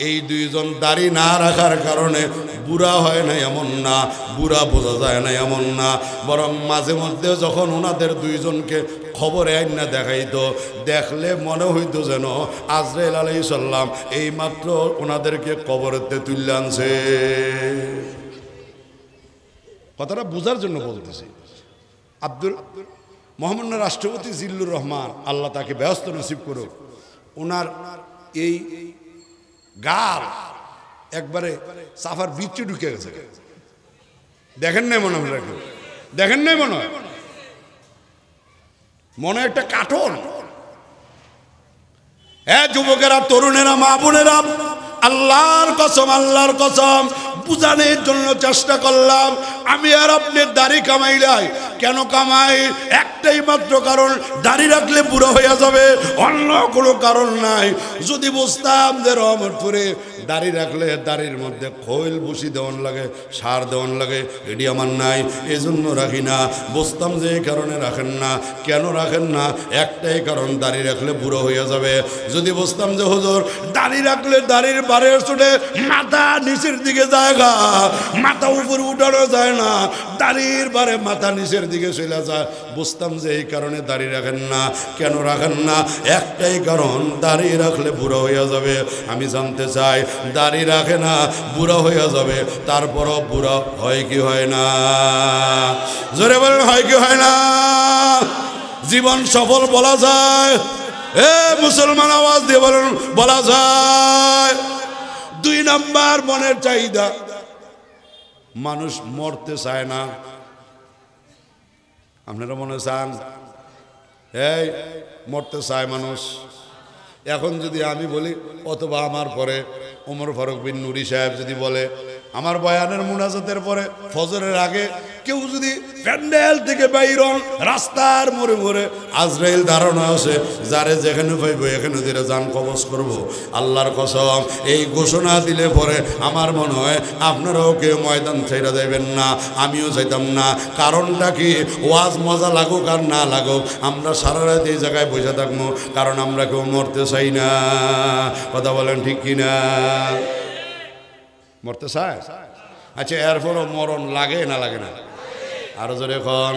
[SPEAKER 1] এই 2 জন দাড়ি না রাখার কারণে বুড়া হয় না এমন না, বুড়া বোঝা যায় না এমন না, বরং মাঝে মধ্যে যখন ওনাদের 2 জনকে খবরে আইনা দেখাইতো, দেখলে মনে হইতো যেন আজরাইল আলাইহিস সালাম এই মাত্র ওনাদেরকে কবরেতে তুলে আনছে। কথাটা বোঝার জন্য বলতেছি। মহামান্য রাষ্ট্রপতি জিল্লুর রহমান, আল্লাহ তাকে ব্যস্ত নসিব করুক, ওনার এই গাল একবারে সাফার বিচে ঢুকে গেছে। দেখেন নাই মনে হয়? দেখেন নাই মনে হয়? মনে একটা কাঠন। হ্যাঁ যুবকেরা, তরুণেরা, মা বোনেরা, আল্লাহর কসম, আল্লাহর কসম, বুঝানোর জন্য চেষ্টা করলাম। আমি আর আপনি দাড়ি কামাইলাই কেন কামাই? একটাই মাত্র কারণ, দাড়ি রাখলে বুড়ো হয়ে যাবে, অন্য কোনো কারণ নাই। যদি বুঝতাম যে রহমতপুরে দাড়ি রাখলে দাড়ির মধ্যে খৈল ভুসি দেওয়ান লাগে, সার দেওয়ান লাগে, এটি আমার নাই, এই জন্য রাখি না। বুঝতাম যে এই কারণে রাখেন না। কেন রাখেন না? একটাই কারণ, দাড়ি রাখলে বুড়ো হয়ে যাবে। যদি বুঝতাম যে হুজুর দাড়ি রাখলে দাড়ির বারের চোটে মাথা নিচের দিকে জায়গা, মাথা উপরে উঠানো যায় না, দাড়ির বারে মাথা নিচের দিকে চলে যায়, বুঝতাম যে এই কারণে দাড়ি রাখেন না। কেন রাখেন না? একটাই কারণ, দাড়ি রাখলে বুড়ো হয়ে যাবে। আমি জানতে চাই, দাড়ি রাখে না, বুড়ো হয়ে যাবে, তারপরও বুড়ো হয় কি হয় না? জোরে বলেন, হয় কি হয় না? জীবন সফল বলা যায়? এ মুসলমান আওয়াজ দিয়ে বলেন, বলা যায়। 2 নাম্বার মনের চাহিদা, মানুষ মরতে চায় না। আপনারা মনে চান? এই মরতে চায় মানুষ। এখন যদি আমি বলি, অথবা আমার পরে ওমর ফারুক বিন নুরি সাহেব যদি বলে, আমার বয়ানের মুনাজাতের পরে ফজরের আগে কেউ যদি প্যান্ডেল থেকে বাইর হন, রাস্তার মোড়ে মোড়ে আজরাইল ধারণা আছে, যারে যেখানে পাইব এখানে দিলে যান কবজ করব, আল্লাহর কসম এই ঘোষণা দিলে পরে আমার মনে হয় আপনারাও কেউ ময়দান ছেড়ে দেবেন না, আমিও চাইতাম না। কারণটা কি? ওয়াজ মজা লাগুক আর না লাগুক, আমরা সারা রাত এই জায়গায় বসে থাকবো, কারণ আমরা কেউ মরতে চাই না। কথা বলেন ঠিক কিনা? মরতে চায়? আচ্ছা, এরপরও মরণ লাগে না লাগে না? আরো জোরে এখন।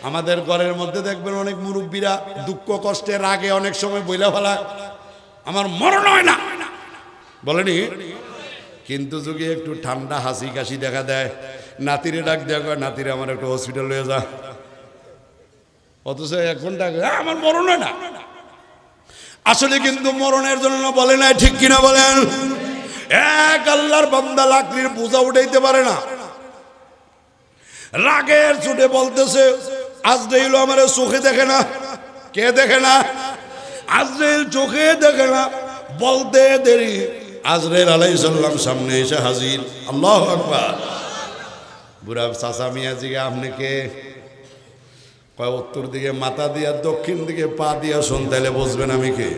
[SPEAKER 1] আমাদের ঘরের মধ্যে দেখবেন অনেক মুরব্বীরা দুঃখ কষ্টের আগে অনেক সময় বইলা ফেলা, আমার মরণ হয় না, বলেনি? কিন্তু যদি একটু ঠান্ডা হাসি কাশি দেখা দেয়, নাতিরে ডাক দেওয়া কয়, নাতিরে আমার একটু হসপিটাল হয়ে যা। অথচ 1 ঘন্টা আগে আমার মরণ হয় না। আসলে কিন্তু মরণের জন্য বলে নাই, ঠিক কিনা বলেন? এক আল্লাহর বান্দা লাকড়ির বোঝা উঠাইতে পারে না, রাগের চোটে বলতেছে আজরাইল আমার চোখে দেখে না। কে দেখে না? আজরাইল চোখে দেখে না। বলতে দেরি আজরাইল আলাইহিস সালাম সামনে এসে হাজির। আল্লাহু আকবার। বুড়া চাচা মিয়া জিগে আপনি কে? কয় উত্তর দিকে মাথা দিয়া, দক্ষিণ দিকে পা দিয়া শোন, তাইলে বুঝবেন আমি কে।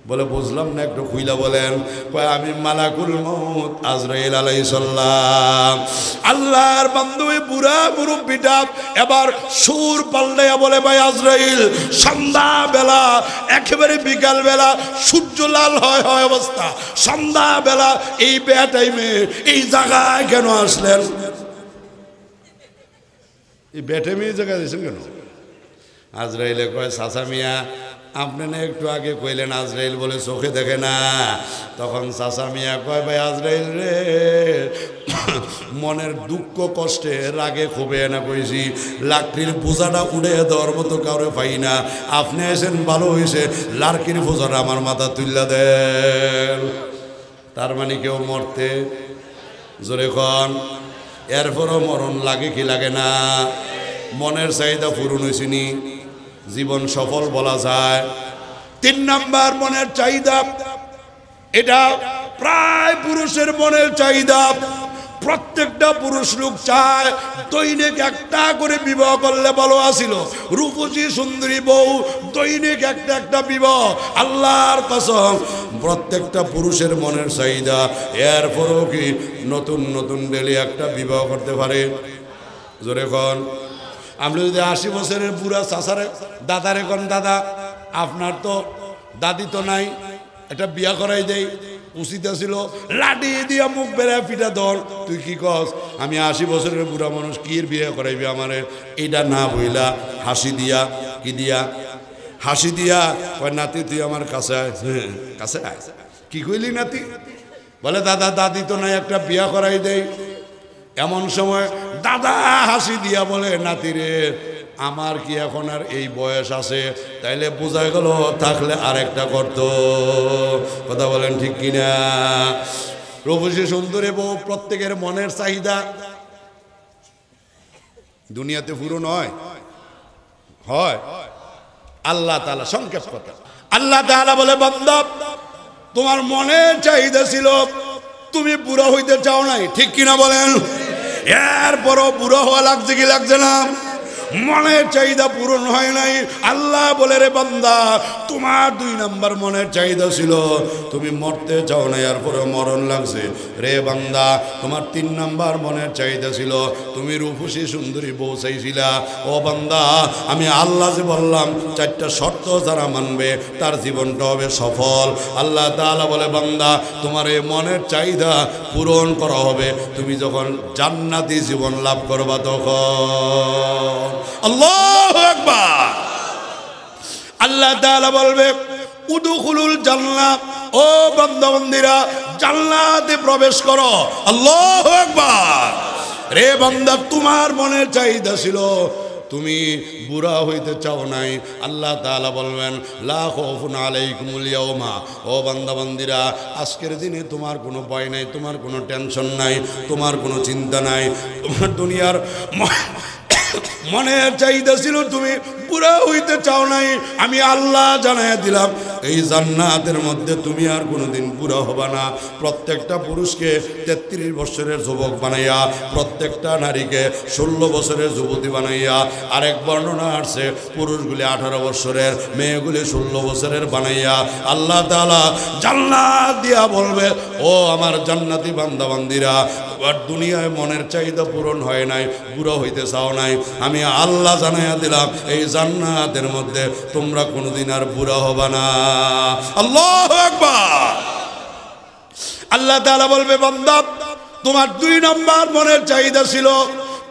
[SPEAKER 1] বলে বুঝলাম না, একটু খুইলা বলেন। কয় আমি মালাকুল মউত আজরাইল আলাইহিস সালাম। আল্লাহর বান্দা বুড়া মুরব্বিটা এবার সুর পাল্টাইয়া বলে, ভাই আজরাইল, সন্ধ্যা বেলা, একেবারে বিকাল বেলা, সূর্য লাল হয় অবস্থা, সন্ধ্যা বেলা এই বে টাইমে এই জায়গায় কেন আসলেন? এই বেটাইমে এই জায়গায় দিয়েছেন কেন? আজরাইলে কয়, চাচা মিয়া আপনি না একটু আগে কইলেন আজরাইল বলে চোখে দেখে না। তখন চাচা মিয়া কয়, ভাই আজরাইল রে, মনের দুঃখ কষ্টে রাগে ক্ষোভে না কইছি, লাকড়ির বোঝাটা উড়ে দেওয়ার মতো কাউরে পাই না। আপনি এসেন ভালো হয়েছে, লাকড়ির বোঝাটা আমার মাথা তুল্লা দেন। তার মানে কেউ মরতে জোরে খন, এরপরও মরণ লাগে কি লাগে না? মনের চাহিদা পূরণ হয়েছিনি, জীবন সফল বলা যায়। 3 নাম্বার মনের চাহিদা, এটা প্রায় পুরুষের মনের চাহিদা। প্রত্যেকটা পুরুষ লোক চায় দৈনিক একটা করে বিবাহ করলে ভালো আসিল। রূপসী সুন্দরী বউ, দৈনিক একটা বিবাহ। আল্লাহর কসম, প্রত্যেকটা পুরুষের মনের চাহিদা। এরপরও কি নতুন নতুন ডেলি একটা বিবাহ করতে পারে? জোরে কন। আমরা যদি 80 বছরের বুড়া চাচারে দাদারে কন, দাদা আপনার তো দাদি তো নাই, একটা বিয়া করাই দেই, উচিত ছিল। লাঠি দিয়া মুখ বেড়া পিঠা ধর, তুই কি কস? আমি 80 বছরের বুড়া মানুষ, কি বিয়ে করাইবি আমারে? এইটা না বইলা হাসি দিয়া, কি দিয়া? হাসি দিয়া কয়, নাতি তুই আমার কাছে আয়। কাছে আয়। কি কইলি নাতি? বলে দাদা দাদি তো নাই, একটা বিয়া করাই দেই। এমন সময় দাদা হাসি দিয়া বলে, নাতিরে আমার কি এখন আর এই বয়স আছে? তাইলে বোঝা গেল থাকলে আরেকটা করত। কথা বলেন ঠিক কিনা? রূপসী সুন্দরী বউ, প্রত্যেকের মনের চাহিদা দুনিয়াতে পূরণ হয়। আল্লাহ তাআলা, সংক্ষেপ কথা, আল্লাহ তাআলা বলে, বান্দা তোমার মনের চাহিদা ছিল, তুমি বুড়া হইতে চাও নাই, ঠিক কিনা বলেন? এরপরও বুড়া হওয়া লাগছে কি লাগছে না? মনের চাহিদা পূরণ হয় নাই। আল্লাহ বলে, রে বান্দা, তোমার 2 নাম্বার মনের চাহিদা ছিল, তুমি মরতে চাও না, এরপরে মরণ লাগছে। রে বান্দা, তোমার 3 নাম্বার মনের চাহিদা ছিল, তুমি রূপসী সুন্দরী বউ চাইছিলা। ও বান্দা, আমি আল্লাহ যে বললাম 4টা শর্ত যারা মানবে তার জীবনটা হবে সফল। আল্লাহ তাআলা বলে, বান্দা তোমার এই মনের চাহিদা পূরণ করা হবে তুমি যখন জান্নাতি জীবন লাভ করবা তখন। আল্লাহু আকবার। আল্লাহ তাআলা বলবে, উদখুলুল জান্নাহ, ও বান্দা বান্দীরা জান্নাতে প্রবেশ করো। আল্লাহু আকবার। রে বান্দা, তোমার মনের চাহিদা ছিল, তুমি বুড়া হইতে চাও নাই। আল্লাহ তাআলা বলবেন, লা খাউফুন আলাইকুমুল ইয়াওমা, ও বান্দা বান্দীরা আজকের দিনে তোমার কোনো ভয় নাই, তোমার কোনো টেনশন নাই, তোমার কোনো চিন্তা নাই। তোমার দুনিয়ার মনের চাহিদা ছিল, তুমি বুড়া হইতে চাও নাই, আমি আল্লাহ জানাইয়া দিলাম এই জান্নাতের মধ্যে তুমি আর কোনোদিন বুড়া হবা না। প্রত্যেকটা পুরুষকে 33 বছরের যুবক বানাইয়া, প্রত্যেকটা নারীকে 16 বছরের যুবতী বানাইয়া, আরেক বর্ণনা আসছে পুরুষগুলি 18 বছরের, মেয়েগুলি 16 বছরের বানাইয়া আল্লাহ তাআলা জান্নাত দিয়া বলবে, ও আমার জান্নাতি বান্দা বান্দীরা, আর দুনিয়ায় মনের চাহিদা পূরণ হয় নাই, বুড়া হইতে চাও নাই, আমি আল্লাহ জানাইয়া দিলাম এই জান্নাতের মধ্যে তোমরা কোনোদিন আর বুড়া হবা না। আল্লাহু আকবার। আল্লাহ তাআলা বলবে, বান্দা তোমার 2 নাম্বার মনের চাহিদা ছিল,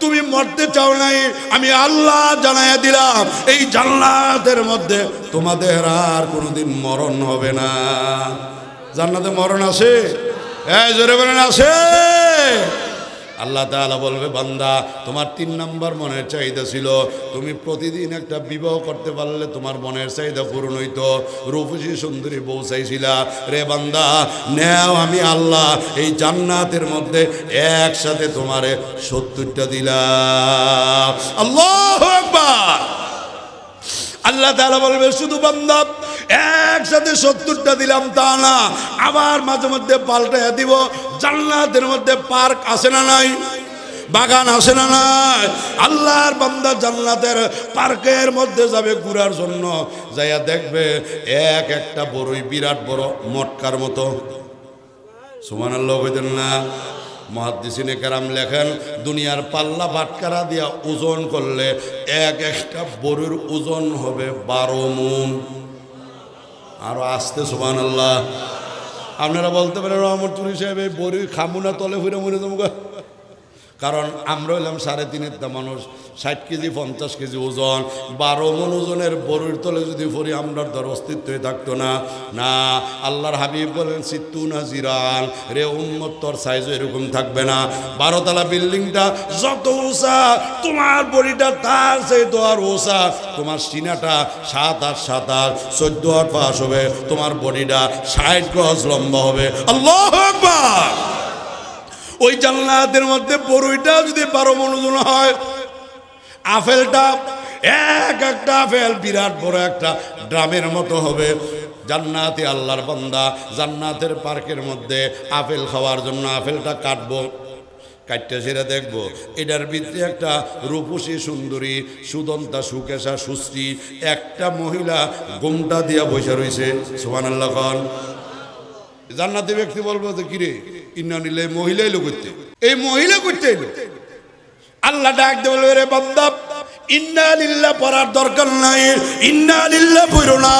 [SPEAKER 1] তুমি মরতে চাও নাই, আমি আল্লাহ জানাইয়া দিলাম এই জান্নাতের মধ্যে তোমাদের আর কোনোদিন মরণ হবে না। জান্নাতে মরণ আছে? এই জোরে বলেন আছে। আল্লাহ তাআলা বলবে বান্দা তোমার 3 নম্বর মনের চাহিদা ছিল তুমি প্রতিদিন একটা বিবাহ করতে পারলে তোমার মনের চাহিদা পূরণ হইতো, রূপসী সুন্দরী বউ চাইছিলা, রে বান্দা নেও আমি আল্লাহ এই জান্নাতের মধ্যে একসাথে তোমারে 70টা দিলাম। আল্লাহু আকবার। আল্লাহ তাআলা বলবে শুধু বান্দা একসাথে 70টা দিলাম তা না, আবার মাঝে মধ্যে পাল্টাইয়া দিব। জান্নাতের মধ্যে পার্ক আছে না নাই, বাগান আছে না নাই? আল্লাহর বান্দা জান্নাতের পার্কের মধ্যে যাবে ঘোরার জন্য, যাইয়া দেখবে এক একটা বড়ই বিরাট বড় মটকার মতো। সুবহানাল্লাহ কইতেন না? মুহাদ্দিসিনে কেরাম লেখেন দুনিয়ার পাল্লা বাটকারা দিয়া ওজন করলে এক একটা বড়ির ওজন হবে 12 মুন। আরো আসতে সুবহানাল্লাহ। আপনারা বলতে পারেন রহমতুল্লাহ সাহেব এই বড়ি খামু না তলে ফিরে মরে যাবো, কারণ আমরা হইলাম 3.5 মানুষ, 60 কেজি 50 কেজি ওজন, 12 মন ওজনের বড়ির তলে যদি পড়ি আমরা ধর অস্তিত্বই থাকতো না। না, আল্লাহর হাবিব বলেন সিত্তুনা জিরান, রে উম্মত তোর সাইজ এরকম থাকবে না। 12 তলা বিল্ডিংটা যত উঁচা তোমার বড়িটা তার সেই তো আর উঁচা, তোমার সিনাটা 7 8 7 8 14 8 পাশ হবে, তোমার বডিটা 60 গজ লম্বা হবে। আল্লাহু আকবার। ওই জান্নাতের মধ্যে বড়ইটা যদি 12 মণ ওজন হয়, আপেলটা এক একটা আপেল বিরাট বড় একটা ড্রামের মতো হবে। জান্নাতে আল্লাহর বান্দা জান্নাতের পার্কের মধ্যে আপেল খাওয়ার জন্য আপেলটা কাটবো, কাটতে সেরে দেখবো এটার ভিতরে একটা রূপসী সুন্দরী সুদন্তা সুকেশা সুশ্রী একটা মহিলা গোমটা দিয়া বসে রয়েছে। সুবহানাল্লাহ। খান জান্নাতি ব্যক্তি বলবো যে কিরে ইন্না নিলে মহিলাই লোক করতে, এই মহিলা করতে এলো। আল্লাহ ডাক দিয়ে বলবে রে বান্দা ইন্না লিল্লাহ পড়ার দরকার নাই, ইন্না লিল্লাহ পড়ো না।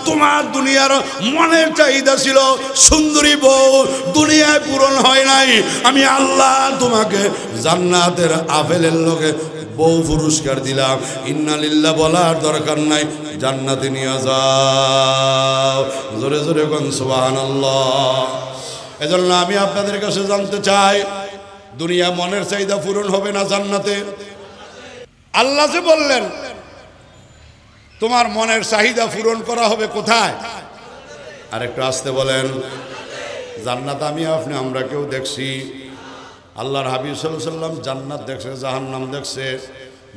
[SPEAKER 1] তোমার দুনিয়ার মনের চাহিদা ছিল সুন্দরী বউ, দুনিয়ায় পূরণ হয় নাই, আমি আল্লাহ তোমাকে জান্নাতের আপেলের লোকে বউ পুরস্কার দিলাম। ইন্না লিল্লাহ বলার দরকার নাই, জান্নাতে নিয়ে যাও। জোরে জোরে কোন সুবহানাল্লাহ। এজন্য আমি আপনাদের কাছে জানতে চাই দুনিয়া মনের চাহিদা পূরণ হবে না জান্নাতে? আল্লাহ যে বললেন তোমার মনের চাহিদা পূরণ করা হবে কোথায়? আর একটু আসতে বলেন। জান্নাত আমি আপনি আমরা কেউ দেখছি, আল্লাহর হাবিব সাল্লাল্লাহু আলাইহি ওয়াসাল্লাম জান্নাত দেখছে, জাহান্নাম দেখছে,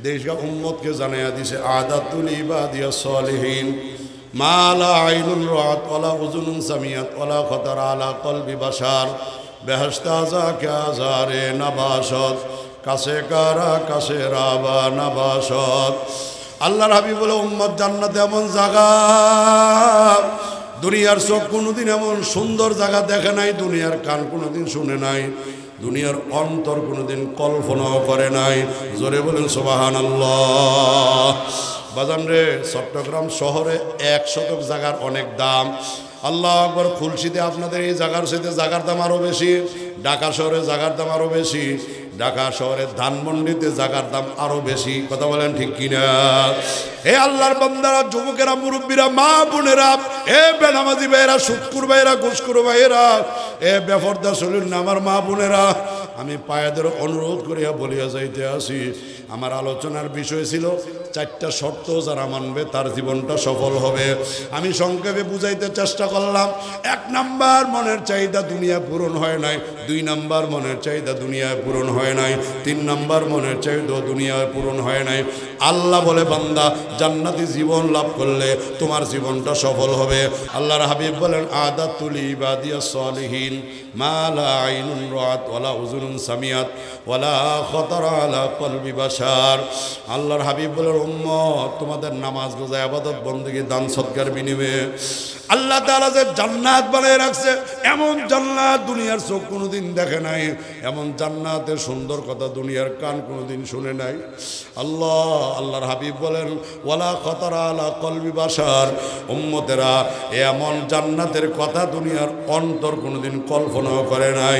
[SPEAKER 1] দেশা উম্মতকে জানাইয়া দিছে আদাতুল ইবাদিয়াস সালিহিন মা লা আইনুন রাআত ওয়ালা উযুনুন সামিআত ওয়ালা খাতারা আলা কলবি বাশার বেহেশতাজা কাজারে নাবাশত কাছে কারা কাছে রাবা নাবাশত। আল্লাহর হাবিব বলে উম্মত জান্নাতে এমন জায়গা দুনিয়ার চোখ কোনোদিন এমন সুন্দর জায়গা দেখে নাই, দুনিয়ার কান কোনোদিন শুনে নাই, দুনিয়ার অন্তর কোনোদিন কল্পনাও করে নাই। জোরে বলেন সুবহানাল্লাহ। বাজান রে, চট্টগ্রাম শহরে 1 শতক জায়গার অনেক দাম। আল্লাহু আকবার। খুলশিতে আপনাদের এই জায়গার সাথে জায়গার দাম আরও বেশি, ঢাকা শহরে জায়গার দাম আরও বেশি, ঢাকা শহরের ধানমন্ডিতে জায়গার দাম আরো বেশি। কথা বলেন ঠিক কিনা? হে আল্লাহর বান্দারা, যুবকেরা, মুরব্বীরা, মা বোনেরা, এ বেনামাজি ভাইয়েরা, সুদকুর ভাইয়েরা, ঘুষখোর ভাইয়েরা, এ বেপরদা চলুন না আমার মা বোনেরা, আমি পায়েদের অনুরোধ করিয়া বলিয়া যাইতে আসি, আমার আলোচনার বিষয় ছিল 4টা শর্ত যারা মানবে তার জীবনটা সফল হবে। আমি সংক্ষেপে বুঝাইতে চেষ্টা করলাম। 1 নাম্বার মনের চাহিদা দুনিয়া পূরণ হয় নাই, 2 নাম্বার মনের চাহিদা দুনিয়ায় পূরণ হয় নাই, 3 নাম্বার মনের চাহিদা দুনিয়ায় পূরণ হয় নাই। আল্লাহ বলে বান্দা জান্নাতি জীবন লাভ করলে তোমার জীবনটা সফল হবে। আল্লাহর হাবিব বলেন আদাতুল ইবাদিয়াস সালিহিন মা লা আইনুন রাআত ওয়ালা উযুনুন সামিআত ওয়ালা খাতারা আলা কলবি বাশার। আল্লাহর হাবিব বলেন উম্মত তোমাদের নামাজ রোজা ইবাদত বندگی দান সদকার বিনিময়ে আল্লাহ তাআলা যে জান্নাত বানায় রাখছে, এমন জান্নাত দুনিয়ার চোখ কোনোদিন দেখে নাই, এমন জান্নাতের সুন্দর কথা দুনিয়ার কান কোনোদিন শুনে নাই। আল্লাহর হাবিব বলেন ওয়ালা খাতারা আলা কলবি বাশার, উম্মতেরা এমন জান্নাতের কথা দুনিয়ার অন্তর কোনোদিন কল্পনাও করে নাই।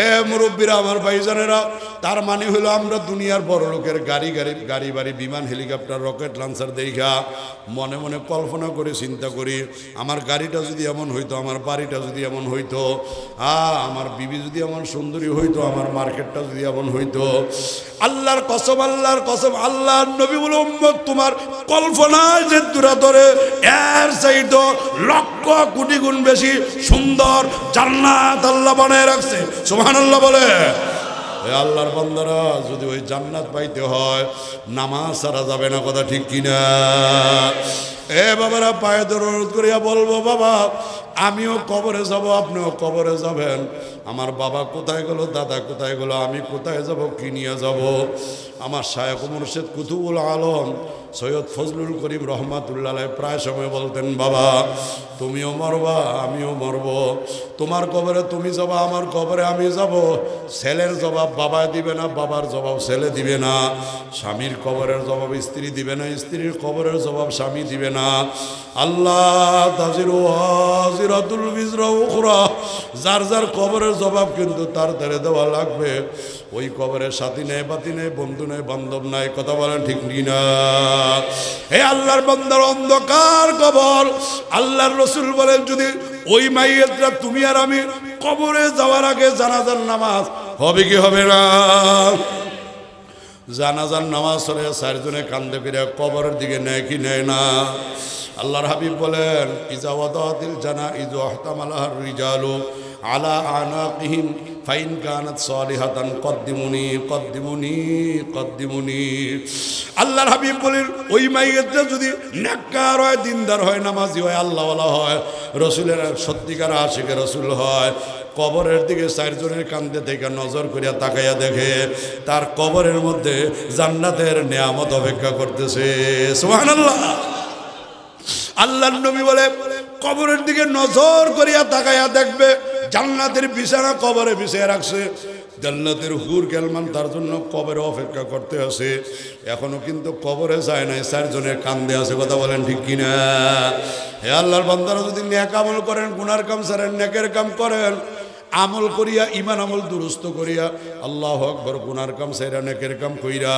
[SPEAKER 1] এ মুরব্বীরা, আমার ভাইজানেরা, তার মানে হলো আমরা দুনিয়ার বড় লোকের গাড়ি বাড়ি বিমান হেলিকপ্টার রকেট লঞ্চার দেখা মনে মনে কল্পনা করে চিন্তা করি আমার গাড়িটা যদি এমন হইতো, আমার বাড়িটা যদি এমন হইতো, আমার বিবি যদি এমন সুন্দরী হইতো, আমার মার্কেটটা যদি এমন হইতো। আল্লাহর কসম, আল্লাহর কসম, আল্লাহর নবী বলে উম্মত তোমার কল্পনায় যে দূরাতরে এর চাইতো লক্ষ কোটি গুণ বেশি সুন্দর জান্নাত আল্লাহ বানায় রাখছে। সুবহানাল্লাহ বলে। আল্লাহর বান্দারা যদি ওই জান্নাত পাইতে হয় নামাজ ছাড়া যাবে না, কথা ঠিক কিনা? এ বাবারা পায়ে ধরে অনুরোধ করিয়া বলবো, বাবা আমিও কবরে যাব, আপনিও কবরে যাবেন। আমার বাবা কোথায় গেল, দাদা কোথায় গেল, আমি কোথায় যাব, কি নিয়ে যাব? আমার শায়খ মুর্শিদ কুতুবুল আলম সৈয়দ ফজলুল করিম রহমাতুল্লাহ আলাইহি প্রায় সময় বলতেন, বাবা তুমিও মরবা, আমিও মরব। তোমার কবরে তুমি যাবা, আমার কবরে আমি যাব। ছেলের জবাব বাবা দিবে না, বাবার জবাব ছেলে দিবে না। স্বামীর কবরের জবাব স্ত্রী দিবে না, স্ত্রীর কবরের জবাব স্বামী দিবে না। আল্লাহ তাজিরু হাজিরাতুল বিজরা উখরা, যার যার কবরের জবাব কিন্তু তার তারে দেওয়া লাগবে। ওই কবরের সাথী নেই, বাতি নেই, বন্ধু নেই, বান্ধব নাই, কথা বলেন ঠিক না? হে আল্লাহর বান্দার অন্ধকার কবর, আল্লাহর রসুল বলেন যদি ওই মাইয়াতরা তুমি আর আমি কবরে যাওয়ার আগে জানাজার নামাজ হবে কি হবে না? জানাজার নামাজ পড়ে চারজনে কান্দে ফিরে কবরের দিকে নেয় কি নেয় না? আল্লাহর হাবিব বলেন ইজা ওয়াদাতিল জানাইজু আহতামালাহার রিজালু আলা আনাকিহিম ফাইন কানাত সালিহাতান কদ্দিমুনি কদ্দিমুনি কদ্দিমুনি। আল্লাহর হাবিব বলেন ওই মাইয়াতটা যদি নেককার হয়, দিনদার হয়, নামাজি হয়, আল্লাহওয়ালা হয়, রসুলের সত্যিকার আশিকে রসুল হয়, কবরের দিকে চারজনের কান্দে থেকে নজর করিয়া তাকাইয়া দেখে তার কবরের মধ্যে জান্নাতের নেয়ামত অপেক্ষা করতেছে। সুবহানাল্লাহ। আল্লাহর নবী বলে কবরের দিকে নজর করিয়া তাকাইয়া দেখবে জান্নাতের বিছানা কবরে বিছিয়ে রাখছে, জান্নাতের হুর গেলমান তার জন্য কবরে অপেক্ষা করতে আছে। এখনো কিন্তু কবরে যায় নাই, চারজনের কান্দে আছে, কথা বলেন ঠিক কিনা? হে আল্লাহর বান্দারা যদি নেক আমল করেন, গুনার কাম ছাড়েন, নেকের কাম করেন, আমল করিয়া ইমান আমল দুরুস্ত করিয়া আল্লাহু আকবার, গুনার কাম সাইরা নেকের কাম কইরা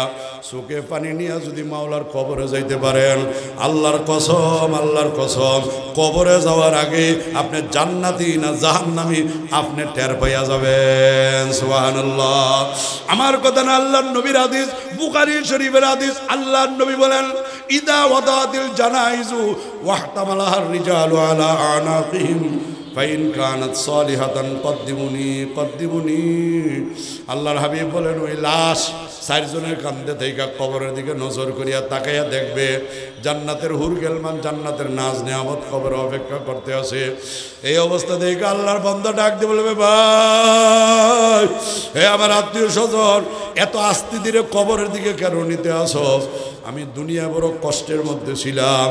[SPEAKER 1] চোখে পানি নিয়া যদি মাওলার কবরে যাইতে পারেন, আল্লাহর কসম, আল্লাহর কসম, কবরে যাওয়ার আগে আপনি জান্নাতি না জাহান্নামী আপনি টের পাইয়া যাবেন। সুবহানাল্লাহ। আমার কথা না, আল্লাহর নবীর হাদিস, বুখারী শরীফের হাদিস। আল্লাহর নবী বলেন ইদা ওয়াদাতিল জানাইজু ওয়াহতামালাহার রিজালু আলা আনাকিহিম ফাইন কানাত সালিহাতান কদ্দিমুনি কদ্দিমুনি। আল্লাহর হাবিব বলেন ওই লাশ চারজনের কান্দে থেকে কবরের দিকে নজর করিয়া তাকাইয়া দেখবে জান্নাতের হুর গেলমান, জান্নাতের নাজ নেয়ামত কবরে অপেক্ষা করতে আছে। এই অবস্থা দেখে আল্লাহর বান্দা ডাক দিয়ে বলবে, ভাই হে আমার আত্মীয় স্বজন, এত আস্তে ধীরে কবরের দিকে কেন নিতে আসো? আমি দুনিয়া বড় কষ্টের মধ্যে ছিলাম,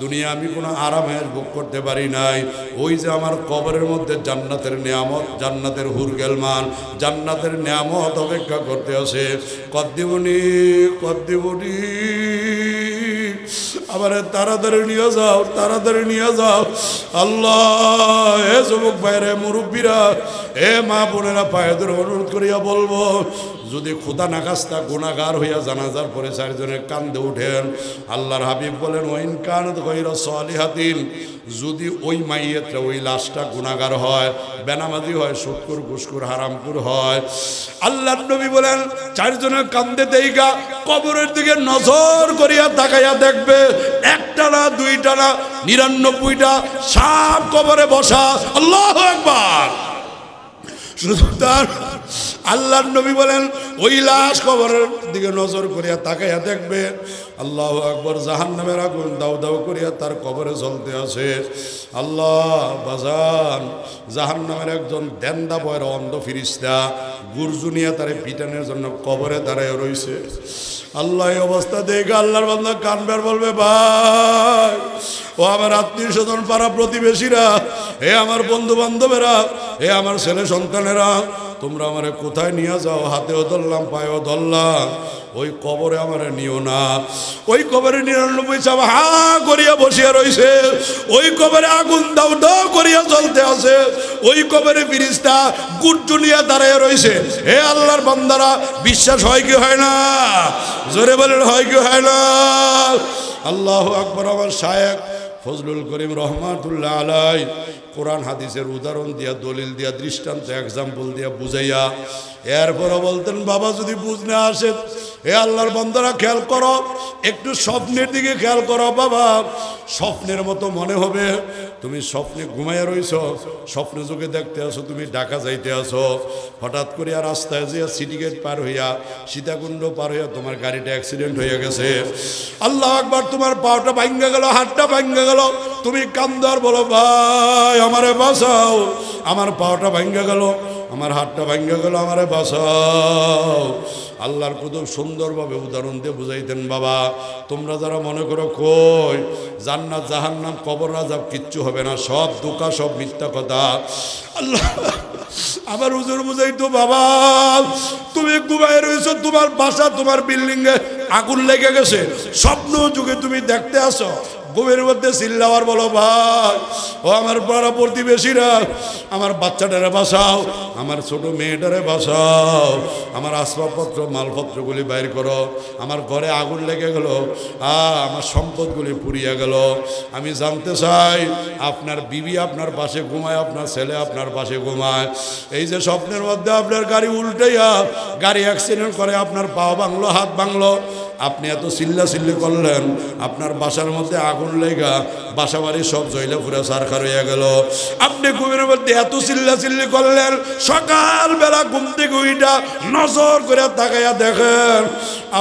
[SPEAKER 1] দুনিয়া আমি কোনো আরামের ভোগ করতে পারি নাই। ওই যে আমার কবরের মধ্যে জান্নাতের নেয়ামত, জান্নাতের হুর গেলমান, জান্নাতের নেয়ামত অপেক্ষা করতে আছে। কদ্দিমুনি কদ্দিমুনি, আবার তাড়াতাড়ি নিয়ে যাও, তাড়াতাড়ি নিয়ে যাও। আল্লাহ, এ যুবক ভাইরে, মুরব্বীরা, এ মা বোনেরা, পায়ে ধরে অনুরোধ করিয়া বলবো, যদি খুদা নাকাস্তা গুনাহগার হইয়া জানাজার পরে চারজনের কান্দে উঠেন, আল্লাহর হাবিব বলেন ওয়াইন কানাত গায়রা সালিহাতিন, যদি ওই মাইয়াতটা, ওই লাশটা গুনাহগার হয়, বেনামাজি হয়, সুদখোর ঘুষখোর হারামখোর হয়, আল্লাহর নবী বলেন চারজনের কান্দে দেইগা কবরের দিকে নজর করিয়া তাকাইয়া দেখবে একটা না, দুইটা না, 99টা সাপ কবরে বসা। আল্লাহু আকবার। শুধু তার আল্লাহর নবী বলেন ওই লাশ কবরের দিকে নজর করিয়া তাকাইয়া দেখবে আল্লাহু আকবার, জাহান্নামের আগুন দাউ দাউ করিয়া তার কবরে জ্বলতে আছে। আল্লাহ বাজান, জাহান্নামের একজন দেন্দা বয়ের অন্ধ ফিরিস্তা গুরজুনিয়া তারে পিটানোর জন্য কবরে দাঁড়ায় রইছে। আল্লাহ এই অবস্থা দেখে আল্লাহর বান্দা কানবার বলবে, ভাই ও আমার আত্মীয় স্বজন, পাড়া প্রতিবেশীরা, হে আমার বন্ধু বান্ধবেরা, হে আমার ছেলে সন্তানেরা, তোমরা আমারে কোথায় নিয়ে যাও? হাতেও ধরলাম, পায়েও ধরলাম। ওই কবরে আমার নিও না। ওই কবরে 99 সাপ হা করিয়া বসিয়া রইছে, ওই কবরে আগুন দাও দাও করিয়া জ্বলতে আছে, ওই কবরে ফেরেশতা গুরজুনিয়া দাঁড়াইয়া রইছে। হে আল্লাহর বান্দারা, বিশ্বাস হয় কি হয় না? জোরে বলেন, হয় কি হয় না? আল্লাহু আকবার। আমার শায়েখ ফজলুল করিম রহমাতুল্লাহ আলাই কোরআন হাদিসের উদাহরণ দিয়া, দলিল দিয়া, দৃষ্টান্ত এক্সাম্পল দিয়া বুঝাইয়া এরপরও বলতেন, বাবা যদি বুঝ না আসে, হে আল্লাহর বান্দারা খেয়াল করো, একটু স্বপ্নের দিকে খেয়াল করো। বাবা, স্বপ্নের মতো মনে হবে তুমি স্বপ্নে ঘুমাইয়া রইছ, স্বপ্নে চোখে দেখতে আসো তুমি ঢাকা যাইতে আসো, হঠাৎ করে আর রাস্তায় যে সিটিগেট পার হইয়া, সীতাকুণ্ড পার হইয়া তোমার গাড়িটা অ্যাক্সিডেন্ট হয়ে গেছে। আল্লাহ আকবার, তোমার পাওটা ভাঙ্গা গেল, হাতটা ভাঙ্গা গেল, তুমি কান্দার বলো, ভাই আমারে বাঁচাও, আমার পাওটা ভাঙ্গা গেল, আমার হাতটা ভাঙ্গা গেল, আমারে বাঁচাও। আল্লাহর কুতুব সুন্দরভাবে উদাহরণ দিয়ে বুঝাইতেন, বাবা তোমরা যারা মনে করো কই জান্নাত জাহান্নাম কবর আযাব কিচ্ছু হবে না, সব ধোঁকা, সব মিথ্যা কথা, আল্লাহ আবার হুজুর বুঝাইতো, বাবা তুমি ঘুমায় রয়েছো, তোমার বাসা, তোমার বিল্ডিং এ আগুন লেগে গেছে, স্বপ্ন যুগে তুমি দেখতে আসো, ঘুমের মধ্যে চিল্লাওয়ার বলো, ভাই ও আমার পাড়া প্রতিবেশীরা, আমার বাচ্চাটারে বাঁচাও, আমার ছোট মেয়েটারে বাঁচাও, আমার আসবাবপত্র মালপত্রগুলি বাইর করো, আমার ঘরে আগুন লেগে গেল, আমার সম্পদগুলি পুড়িয়ে গেল। আমি জানতে চাই, আপনার বিবি আপনার পাশে ঘুমায়, আপনার ছেলে আপনার পাশে ঘুমায়, এই যে স্বপ্নের মধ্যে আপনার গাড়ি উল্টাইয়া গাড়ি অ্যাক্সিডেন্ট করে, আপনার পা ভাঙলো, হাত ভাঙলো, আপনি এত চিল্লাচিল্লি করলেন, আপনার বাসার মধ্যে আগুন লেগা বাসা বাড়ি সব জয়লা পুরা সারখার হয়ে গেল। আপনি ঘুমের মধ্যে এত চিল্লাচিল্লি করলেন, সকালবেলা ঘুম থেকে উইটা নজর করে তাকাইয়া দেখেন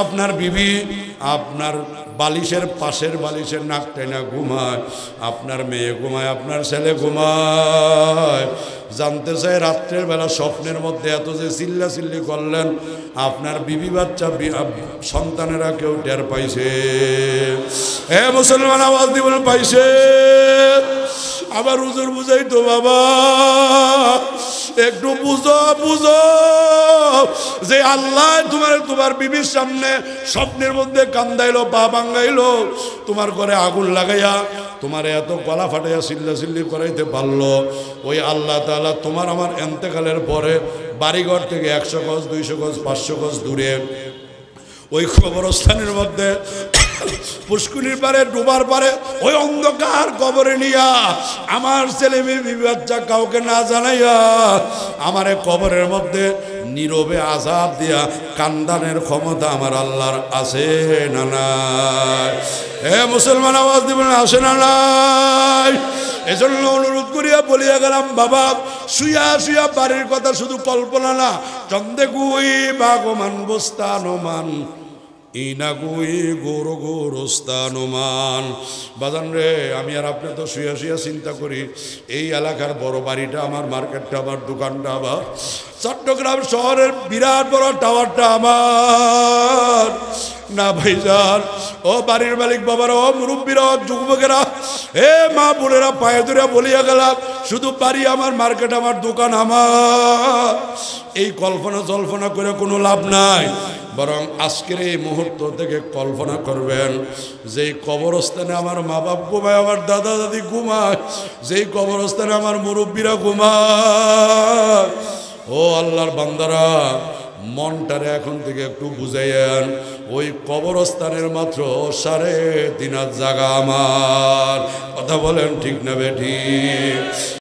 [SPEAKER 1] আপনার বিবি আপনার বালিশের পাশের বালিশের নাক টেনা ঘুমায়, আপনার মেয়ে ঘুমায়, আপনার ছেলে ঘুমায়। জানতে চাই, রাত্রের বেলা স্বপ্নের মধ্যে এত যে চিল্লাচিল্লি করলেন, আপনার বিবি বাচ্চা সন্তানেরা কেউ টের পাইছে? হে মুসলমান, আওয়াজ দিবেন, পাইছে? আবার হুজুর বুঝাইতো, বাবা একটু বুঝো বুঝো যে আল্লাহ তোমার বিবির সামনে স্বপ্নের মধ্যে কান্দাইলো, পা ভাঙ্গাইলো, তোমার ঘরে আগুন লাগাইয়া তোমার এত গলা ফাটাইয়া চিল্লাচিল্লি করাইতে পারলো, ওই আল্লাহ তাআলা তোমার আমার এন্তেকালের পরে বাড়িঘর থেকে 100 গজ 200 গজ 500 গজ দূরে ওই কবরস্থানের মধ্যে পুষ্কুনির পারে ডুবার পারে ওই অন্ধকার কবরে নিয়া আমার ছেলে মেয়ে বিবি বাচ্চা কাউকে না জানাইয়া আমারে কবরের মধ্যে নীরবে আযাব দিয়া কান্দানের ক্ষমতা আমার আল্লাহর আছে না নাই? হে মুসলমান, আওয়াজ দিবেন, আছে না নাই? এজন্য অনুরোধ করিয়া বলিয়া গেলাম, বাবা শুয়া শুয়া বাড়ির কথা শুধু কল্পনা না, চন্দে গুই বাগমান বস্তানমান ইনাগুই গোর গোরস্তানুমান। বাজান রে, আমি আর আপনি তো শুয়া শুয়া চিন্তা করি, এই এলাকার বড় বাড়িটা আমার, মার্কেটটা আমার, দোকানটা আমার, চট্টগ্রাম শহরের বিরাট বড় টাওয়ারটা আমার। না ভাইজান, ও বাড়ির মালিক বাবারা, ও মুরব্বীরা, ও যুবকেরা, হে মা বোনেরা, পায়ে ধরে বলিয়া গেলাম, শুধু বাড়ি আমার, মার্কেট আমার, দোকান আমার, এই কল্পনা জল্পনা করে কোনো লাভ নাই। বরং আজকের এই মুহূর্ত থেকে কল্পনা করবেন, যেই কবরস্থানে আমার মা বাপ ঘুমায়, আমার দাদা দাদি ঘুমায়, যেই কবরস্থানে আমার মুরব্বীরা ঘুমায়, ও আল্লাহর বান্দারা, মনটারে এখন থেকে একটু বুঝাইয়েন, ওই কবরস্থানের মাত্র 3.5 হাত জায়গা আমার। কথা বলেন ঠিক না বেঠিক?